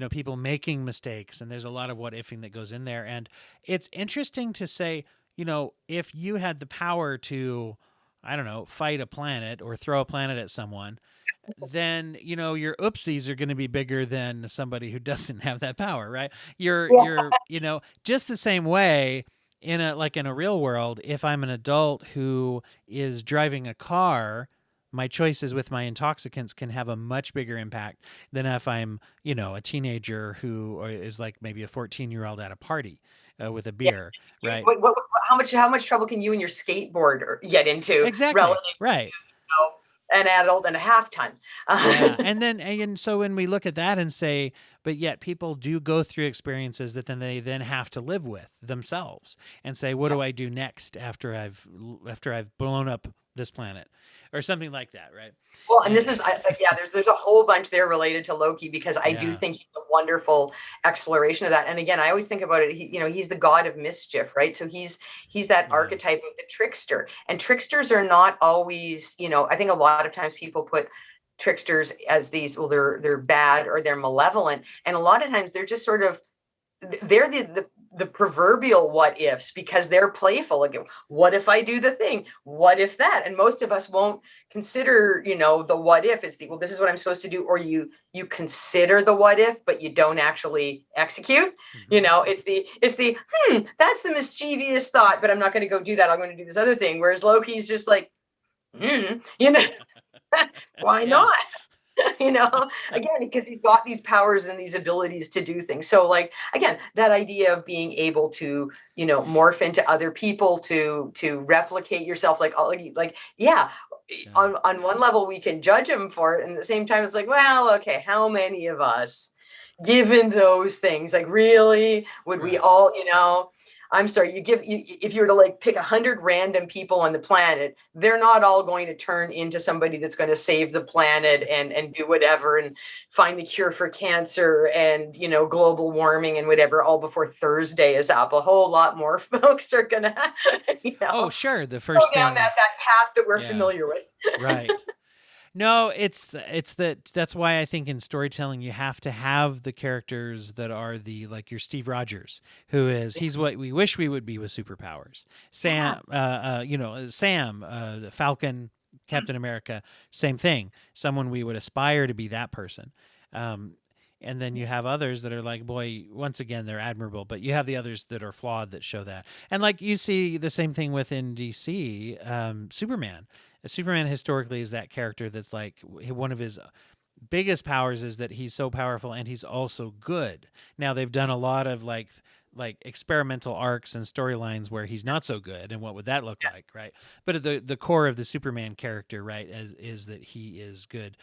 people making mistakes, and there's a lot of what ifing that goes in there. And it's interesting to say, if you had the power to, I don't know, fight a planet or throw a planet at someone, then, your oopsies are going to be bigger than somebody who doesn't have that power, right? You're just the same way in a real world, if I'm an adult who is driving a car, my choices with my intoxicants can have a much bigger impact than if I'm, a teenager who is like maybe a 14-year-old at a party with a beer, right? How much trouble can you and your skateboard get into? Exactly, right. An adult and a half ton. Yeah. And so when we look at that and say, but yet people do go through experiences that they have to live with themselves, and say, what do I do next after I've blown up this planet, or something like that, right? Well, and this is, there's a whole bunch there related to Loki, because I do think he's a wonderful exploration of that. And again, I always think about it, he's the god of mischief, right? So he's that archetype of the trickster, and tricksters are not always, I think a lot of times people put tricksters as these, well, they're bad or they're malevolent, and a lot of times they're just sort of, they're the proverbial what ifs, because they're playful. Like, what if I do the thing? What if that? And most of us won't consider, the what if. It's the, well, this is what I'm supposed to do. Or you consider the what if, but you don't actually execute. It's the that's the mischievous thought, but I'm not going to go do that. I'm going to do this other thing. Whereas Loki's just like, why not? Again, because he's got these powers and these abilities to do things. So, like, again, that idea of being able to, morph into other people, to replicate yourself, on one level we can judge him for it, and at the same time it's like, well, okay, how many of us, given those things, like, really would we all, I'm sorry, if you were to like pick 100 random people on the planet, they're not all going to turn into somebody that's going to save the planet and do whatever and find the cure for cancer and, global warming and whatever, all before Thursday is up. A whole lot more folks are going to, oh, sure. The first go down thing, that path that we're familiar with. Right. No, that's why I think in storytelling you have to have the characters that are like your Steve Rogers, he's what we wish we would be with superpowers. Sam, Falcon, Captain America, same thing. Someone we would aspire to be that person. And And then you have others that are like, boy, once again, they're admirable, but you have the others that are flawed that show that. And like you see the same thing within DC, Superman. Superman historically is that character that's like one of his biggest powers is that he's so powerful and he's also good. Now they've done a lot of like experimental arcs and storylines where he's not so good, and what would that look like, right? But at the core of the Superman character, right, is that he is good.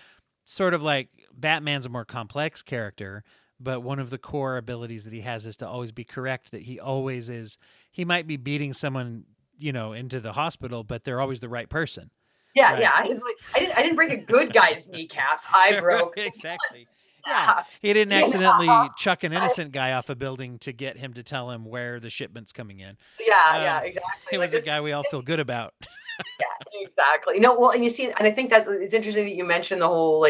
Sort of like Batman's a more complex character, but one of the core abilities that he has is to always be correct. That he always is. He might be beating someone, into the hospital, but they're always the right person. Yeah, Right. yeah. I didn't break a good guy's kneecaps. I broke exactly. Yeah, he didn't accidentally chuck an innocent guy off a building to get him to tell him where the shipment's coming in. Yeah, exactly. He was a guy we all feel good about. Yeah, exactly. No, well, and you see, and I think that it's interesting that you mentioned the whole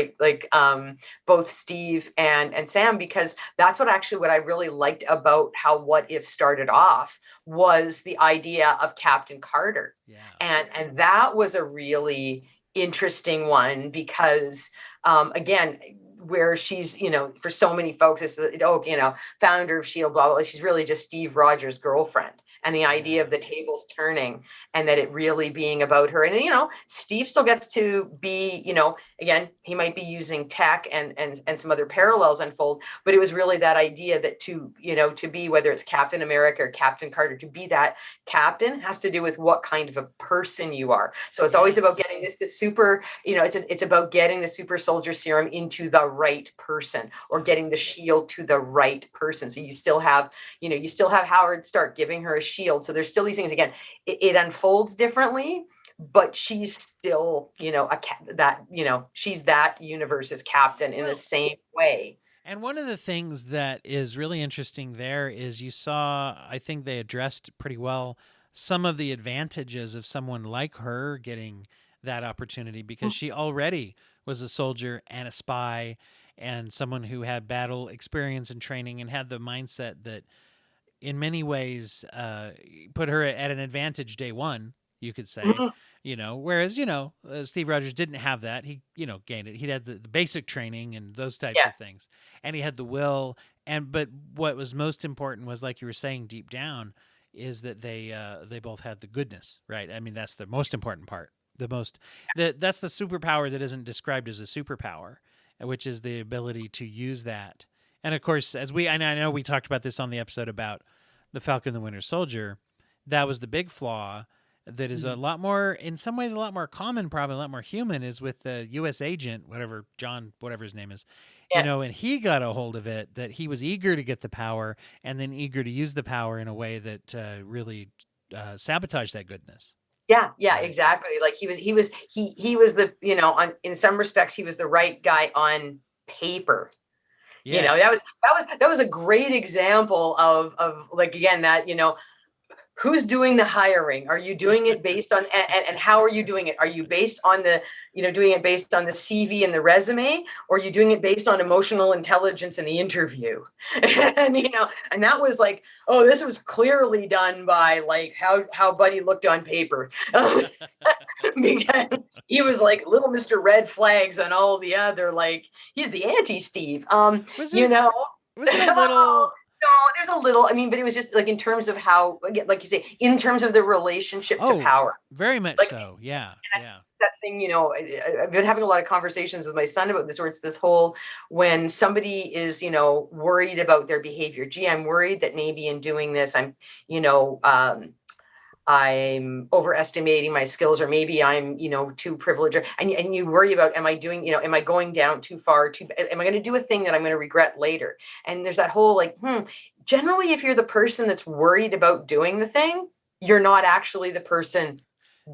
both Steve and Sam, because that's what I really liked about how What If started off was the idea of Captain Carter. Yeah. And that was a really interesting one because again, where she's, for so many folks, it's founder of Shield, blah, blah, blah. She's really just Steve Rogers' girlfriend. And the idea of the tables turning and that it really being about her. And, Steve still gets to be, again, he might be using tech and some other parallels unfold, but it was really that idea that to be, whether it's Captain America or Captain Carter, to be that captain has to do with what kind of a person you are. So it's always about getting the super, it's about getting the super soldier serum into the right person or getting the shield to the right person. So you still have Howard Stark giving her a shield. So there's still these things. Again, it unfolds differently, but she's still, she's that universe's captain in the same way. And one of the things that is really interesting there is you saw, I think they addressed pretty well some of the advantages of someone like her getting that opportunity because she already was a soldier and a spy and someone who had battle experience and training and had the mindset that in many ways put her at an advantage day one, you could say, whereas, Steve Rogers didn't have that. He, gained it. He had the basic training and those types of things. And he had the will. But what was most important was, like you were saying, deep down, is that they both had the goodness, right? I mean, that's the most important part. That's the superpower that isn't described as a superpower, which is the ability to use that. And of course, I know we talked about this on the episode about the Falcon and the Winter Soldier, that was the big flaw that is a lot more, in some ways, a lot more common, probably a lot more human, is with the U.S. agent, John, whatever his name is, and he got a hold of it, that he was eager to get the power and then eager to use the power in a way that really sabotaged that goodness. Yeah, exactly. Like he was the, in some respects, he was the right guy on paper. Yes. That was a great example of like, again, that, who's doing the hiring? Are you doing it based on, and how are you doing it? Are you based on doing it based on the CV and the resume, or are you doing it based on emotional intelligence in the interview? And, and that was like, oh, this was clearly done by like how Buddy looked on paper. Because he was like little Mr. Red Flags and all the other, like, he's the anti-Steve. Was it a little... No, there's a little, but it was just like in terms of how, like you say, in terms of the relationship to power. Very much so. Yeah. Yeah. That thing, I've been having a lot of conversations with my son about this, where it's this whole, when somebody is, worried about their behavior. Gee, I'm worried that maybe in doing this, I'm overestimating my skills, or maybe I'm, too privileged, and you worry about, am I doing, am I going down too far? Am I going to do a thing that I'm going to regret later? And there's that whole like, generally, if you're the person that's worried about doing the thing, you're not actually the person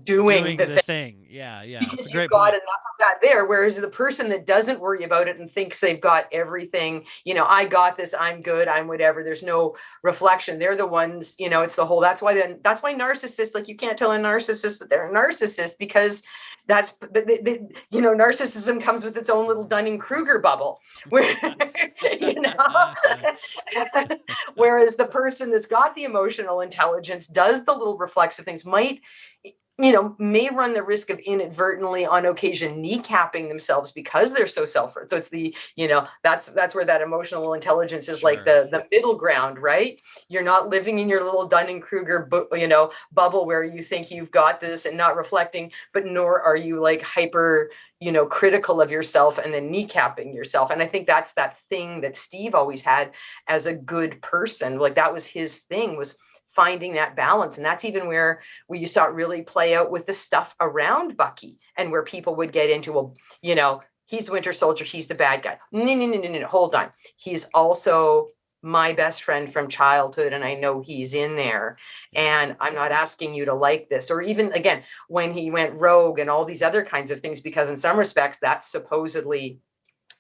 doing the thing. Yeah. Because it's a great point. Enough of that there. Whereas the person that doesn't worry about it and thinks they've got everything, I got this, I'm good, I'm whatever, there's no reflection. They're the ones, it's the whole, that's why narcissists, like, you can't tell a narcissist that they're a narcissist, because that's, narcissism comes with its own little Dunning-Kruger bubble, where, whereas the person that's got the emotional intelligence, does the little reflexive things, might, may run the risk of inadvertently on occasion kneecapping themselves because they're so so it's that's where that emotional intelligence is, like the middle ground, right? You're not living in your little Dunning-Kruger bubble where you think you've got this and not reflecting, but nor are you like hyper critical of yourself and then kneecapping yourself. And I think that's that thing that Steve always had as a good person. Like that was his thing, was finding that balance. And that's even where you saw it really play out with the stuff around Bucky, and where people would get into, well, he's the Winter Soldier, he's the bad guy. No, hold on. He's also my best friend from childhood, and I know he's in there, and I'm not asking you to like this. Or even, again, when he went rogue and all these other kinds of things, because in some respects that's supposedly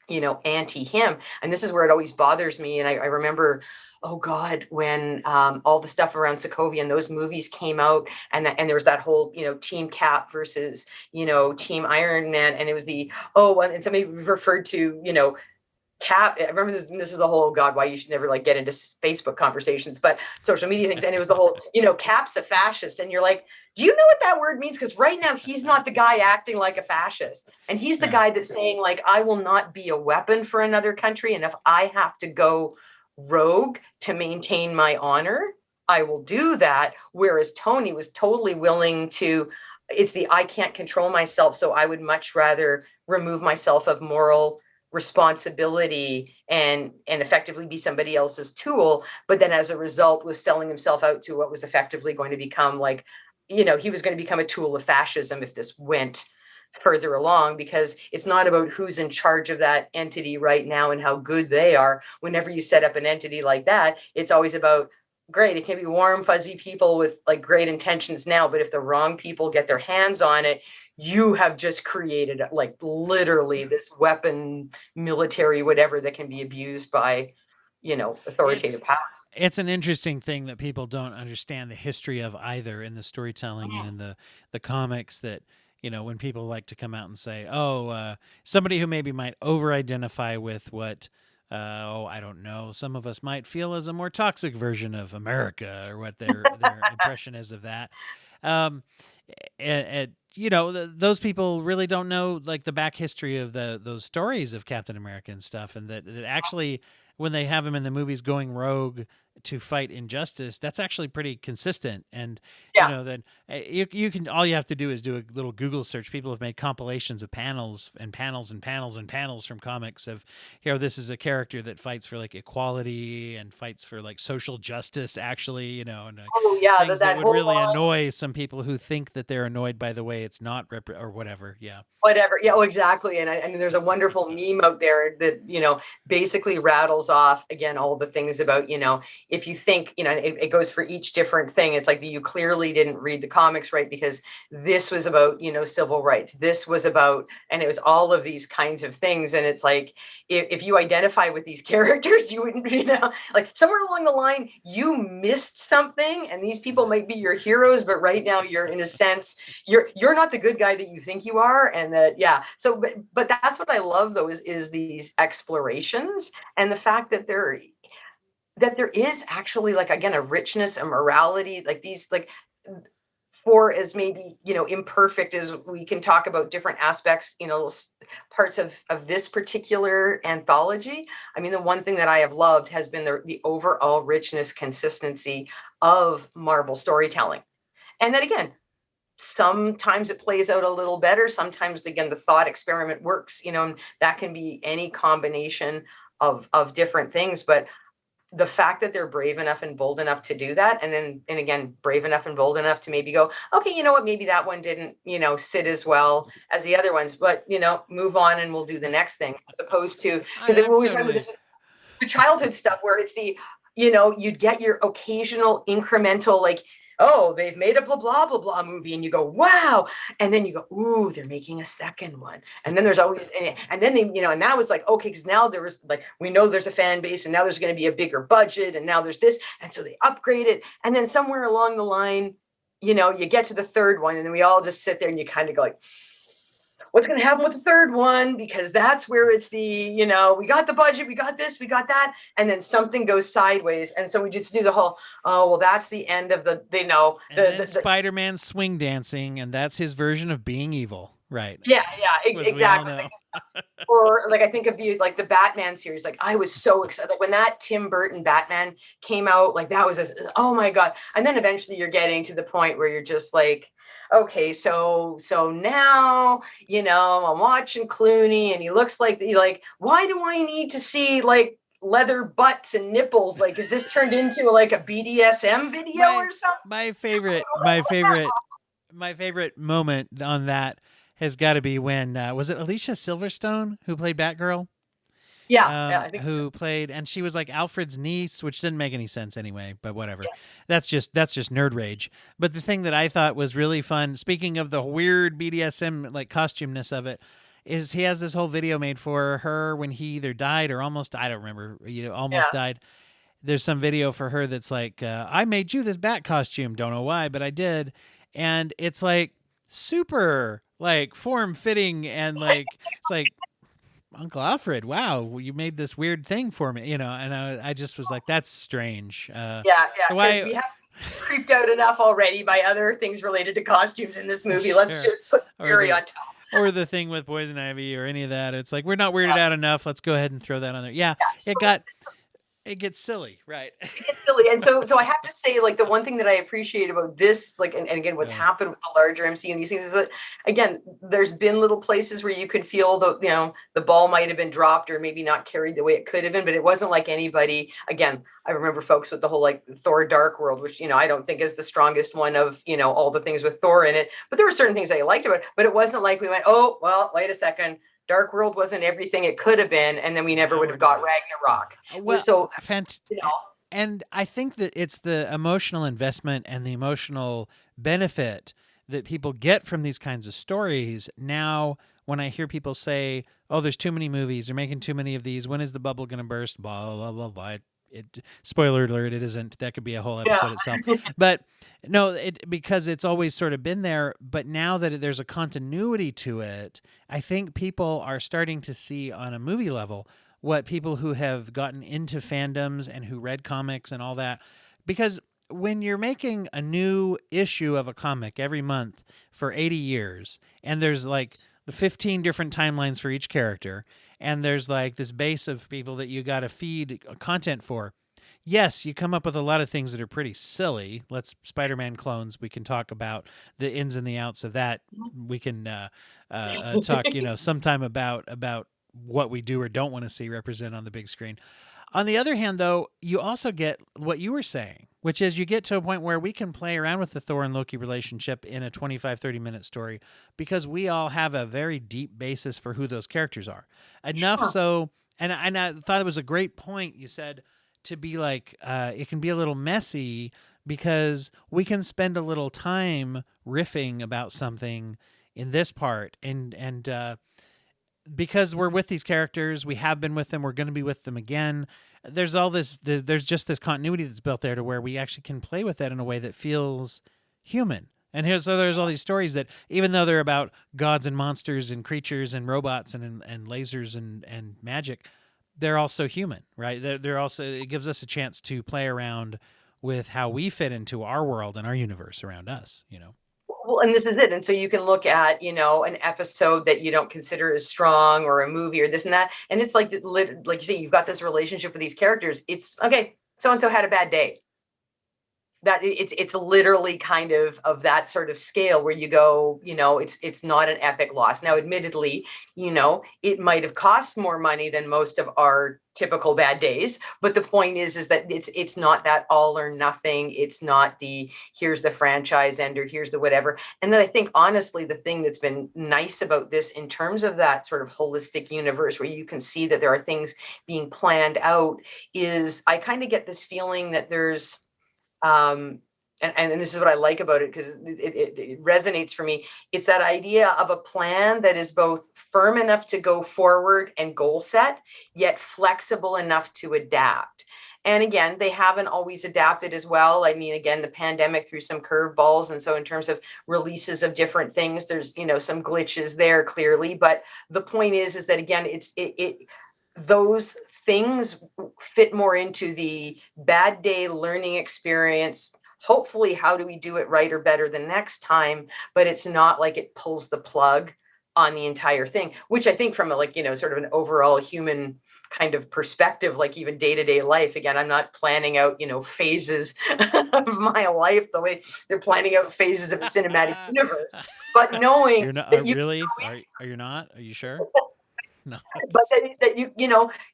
anti him. And this is where it always bothers me. And I remember, oh God, when all the stuff around Sokovia and those movies came out, and there was that whole, Team Cap versus, Team Iron Man. And it was and somebody referred to, Cap. I remember this is the whole, God, why you should never like get into Facebook conversations, but social media things. And it was the whole, Cap's a fascist. And you're like, do you know what that word means? Because right now he's not the guy acting like a fascist. And he's the guy that's saying, like, I will not be a weapon for another country. And if I have to go rogue to maintain my honor, I will do that. Whereas Tony was totally willing to, it's the, I can't control myself, so I would much rather remove myself of moral responsibility and effectively be somebody else's tool. But then as a result was selling himself out to what was effectively going to become like, he was going to become a tool of fascism if this went further along, because it's not about who's in charge of that entity right now and how good they are. Whenever you set up an entity like that, it's always about, great, it can be warm, fuzzy people with like great intentions now, but if the wrong people get their hands on it, you have just created like literally this weapon, military, whatever, that can be abused by, authoritative powers. It's an interesting thing that people don't understand the history of either in the storytelling and in the comics, that, when people like to come out and say, somebody who maybe might over-identify with what, I don't know, some of us might feel as a more toxic version of America, or what their impression is of that. Those people really don't know like the back history of those stories of Captain America and stuff, and that actually, when they have him in the movies going rogue to fight injustice, that's actually pretty consistent. And then you can, all you have to do is do a little Google search. People have made compilations of panels and panels and panels and panels from comics of, this is a character that fights for like equality and fights for like social justice, actually, and things that would really annoy some people who think that they're annoyed by the way it's not or whatever. Whatever. Yeah, exactly. And I mean, there's a wonderful meme out there that, basically rattles off again, all the things about, if you think, it goes for each different thing. It's like, you clearly didn't read the comics right, because this was about, civil rights. This was about, and it was all of these kinds of things. And it's like, if you identify with these characters, you wouldn't, like somewhere along the line, you missed something, and these people might be your heroes, but right now you're, in a sense, you're not the good guy that you think you are. And that, so, but that's what I love though, is these explorations, and the fact that there is actually, like, again, a richness, a morality, like these, like, for as maybe, imperfect as we can talk about different aspects, parts of this particular anthology. I mean, the one thing that I have loved has been the overall richness, consistency of Marvel storytelling. And then again, sometimes it plays out a little better. Sometimes, again, the thought experiment works, and that can be any combination of different things. But the fact that they're brave enough and bold enough to do that, and again, brave enough and bold enough to maybe go, okay, you know what, maybe that one didn't, sit as well as the other ones, but, move on and we'll do the next thing, as opposed to, because we were talking about this, the childhood stuff where it's the, you'd get your occasional incremental, like, oh, they've made a blah, blah, blah, blah movie. And you go, wow. And then you go, ooh, they're making a second one. And then there's always, and then they, and now it's like, okay, because now there was like, we know there's a fan base, and now there's going to be a bigger budget, and now there's this. And so they upgrade it. And then somewhere along the line, you get to the third one, and then we all just sit there and you kind of go like, what's going to happen with the third one, because that's where it's the, we got the budget, we got this, we got that, and then something goes sideways, and so we just do the whole, oh well, that's the end of the, And then Spider-Man swing dancing, and that's his version of being evil, right? yeah, We all exactly. know. Or like I think of the Batman series. Like I was so excited, like when that Tim Burton Batman came out, like that was oh my god. And then eventually you're getting to the point where you're just like, okay, so now I'm watching Clooney and he looks like why do I need to see like leather butts and nipples? Like, is this turned into like a BDSM video or something? My favorite moment on that has got to be when was it Alicia Silverstone who played Batgirl? Yeah, I think Who played, and she was like Alfred's niece, which didn't make any sense anyway, but whatever. yeah. That's just nerd rage. But the thing that I thought was really fun, speaking of the weird BDSM like costumeness of it, is he has this whole video made for her when he either died or almost, I don't remember, almost died. There's some video for her that's like, I made you this bat costume. Don't know why, but I did. And it's like super like form fitting and like, it's like, Uncle Alfred, wow, you made this weird thing for me, and I just was like, that's strange. Yeah, so because we have creeped out enough already by other things related to costumes in this movie. Let's Sure. just put Fury on top. Or the thing with Poison Ivy or any of that. It's like, we're not weirded out enough. Let's go ahead and throw that on there. Yeah, So it gets silly, right? it's silly. And so I have to say, like, the one thing that I appreciate about this, like, and again, what's happened with the larger MC and these things is that, again, there's been little places where you could feel the ball might have been dropped or maybe not carried the way it could have been, but it wasn't like anybody, again, I remember folks with the whole like Thor Dark World, which, I don't think is the strongest one of, all the things with Thor in it, but there were certain things I liked about it, but it wasn't like we went, oh, well, wait a second. Dark World wasn't everything it could have been, and then we never would have got Ragnarok. Well, so and I think that it's the emotional investment and the emotional benefit that people get from these kinds of stories. Now, when I hear people say, "Oh, there's too many movies. They're making too many of these. When is the bubble going to burst?" Blah blah blah blah. Spoiler alert, it isn't. That could be a whole episode itself. But no, because it's always sort of been there. But now that there's a continuity to it, I think people are starting to see on a movie level what people who have gotten into fandoms and who read comics and all that. Because when you're making a new issue of a comic every month for 80 years, and there's like the 15 different timelines for each character, and there's like this base of people that you got to feed content for. Yes, you come up with a lot of things that are pretty silly. Spider-Man clones. We can talk about the ins and the outs of that. We can talk, sometime about what we do or don't want to see represented on the big screen. On the other hand, though, you also get what you were saying, which is you get to a point where we can play around with the Thor and Loki relationship in a 25, 30-minute story because we all have a very deep basis for who those characters are. Enough so, and I thought it was a great point you said, to be like, it can be a little messy because we can spend a little time riffing about something in this part, and because we're with these characters, we have been with them, we're going to be with them again. There's just this continuity that's built there to where we actually can play with that in a way that feels human. And there's all these stories that, even though they're about gods and monsters and creatures and robots and lasers and magic, they're also human, right? They're also, it gives us a chance to play around with how we fit into our world and our universe around us, Well, and this is it. And so you can look at, an episode that you don't consider as strong, or a movie or this and that. And it's like you say, you've got this relationship with these characters. It's okay. So-and-so had a bad day. That it's literally kind of that sort of scale where you go, it's not an epic loss. Now, admittedly, it might have cost more money than most of our typical bad days. But the point is that it's not that all or nothing. It's not here's the franchise end or here's the whatever. And then I think, honestly, the thing that's been nice about this in terms of that sort of holistic universe where you can see that there are things being planned out is I kind of get this feeling that there's, and this is what I like about it because it resonates for me. It's that idea of a plan that is both firm enough to go forward and goal set, yet flexible enough to adapt. And again, they haven't always adapted as well. I mean, again, the pandemic threw some curveballs. And so in terms of releases of different things, there's, some glitches there clearly. But the point is that again, those things fit more into the bad day learning experience. Hopefully, how do we do it right or better the next time? But it's not like it pulls the plug on the entire thing, which I think from a sort of an overall human kind of perspective, like even day-to-day life. Again, I'm not planning out, phases of my life the way they're planning out phases of the cinematic universe. But knowing you're not that you really are you not? Are you sure? No. But that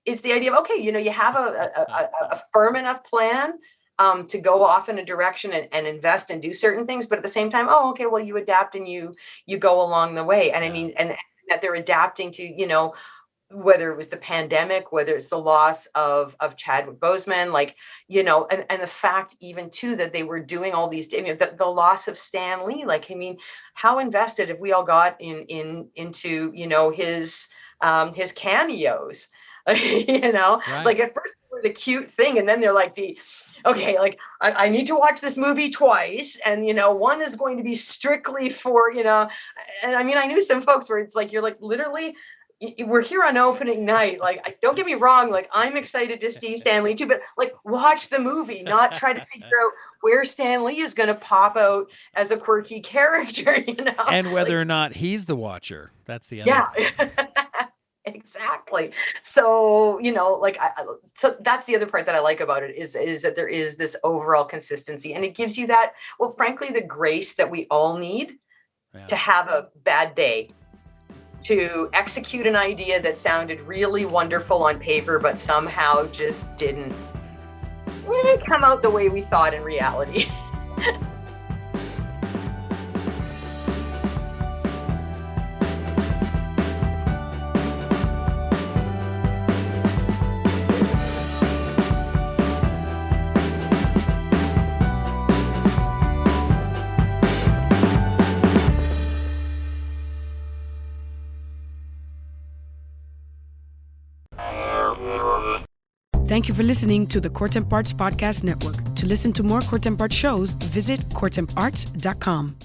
it's the idea of, okay, you have a firm enough plan to go off in a direction and invest and do certain things, but at the same time, oh, okay, well, you adapt and you go along the way. And I mean, and that they're adapting to, whether it was the pandemic, whether it's the loss of Chadwick Boseman, and the fact even too that they were doing all these, the loss of Stan Lee, how invested have we all got into his cameos, Right. at first they were the cute thing, and then they're like I need to watch this movie twice, and one is going to be strictly for, and I mean, I knew some folks where it's you're literally, we're here on opening night. Don't get me wrong, I'm excited to see Stan Lee too, but watch the movie, not try to figure out where Stan Lee is going to pop out as a quirky character, and whether or not he's the watcher. That's the other thing. Exactly. So, so that's the other part that I like about it is that there is this overall consistency, and it gives you that, well, frankly, the grace that we all need to have a bad day, to execute an idea that sounded really wonderful on paper, but somehow just didn't come out the way we thought in reality. Thank you for listening to the Courtemp Arts Podcast Network. To listen to more Courtemp Arts shows, visit courtemparts.com.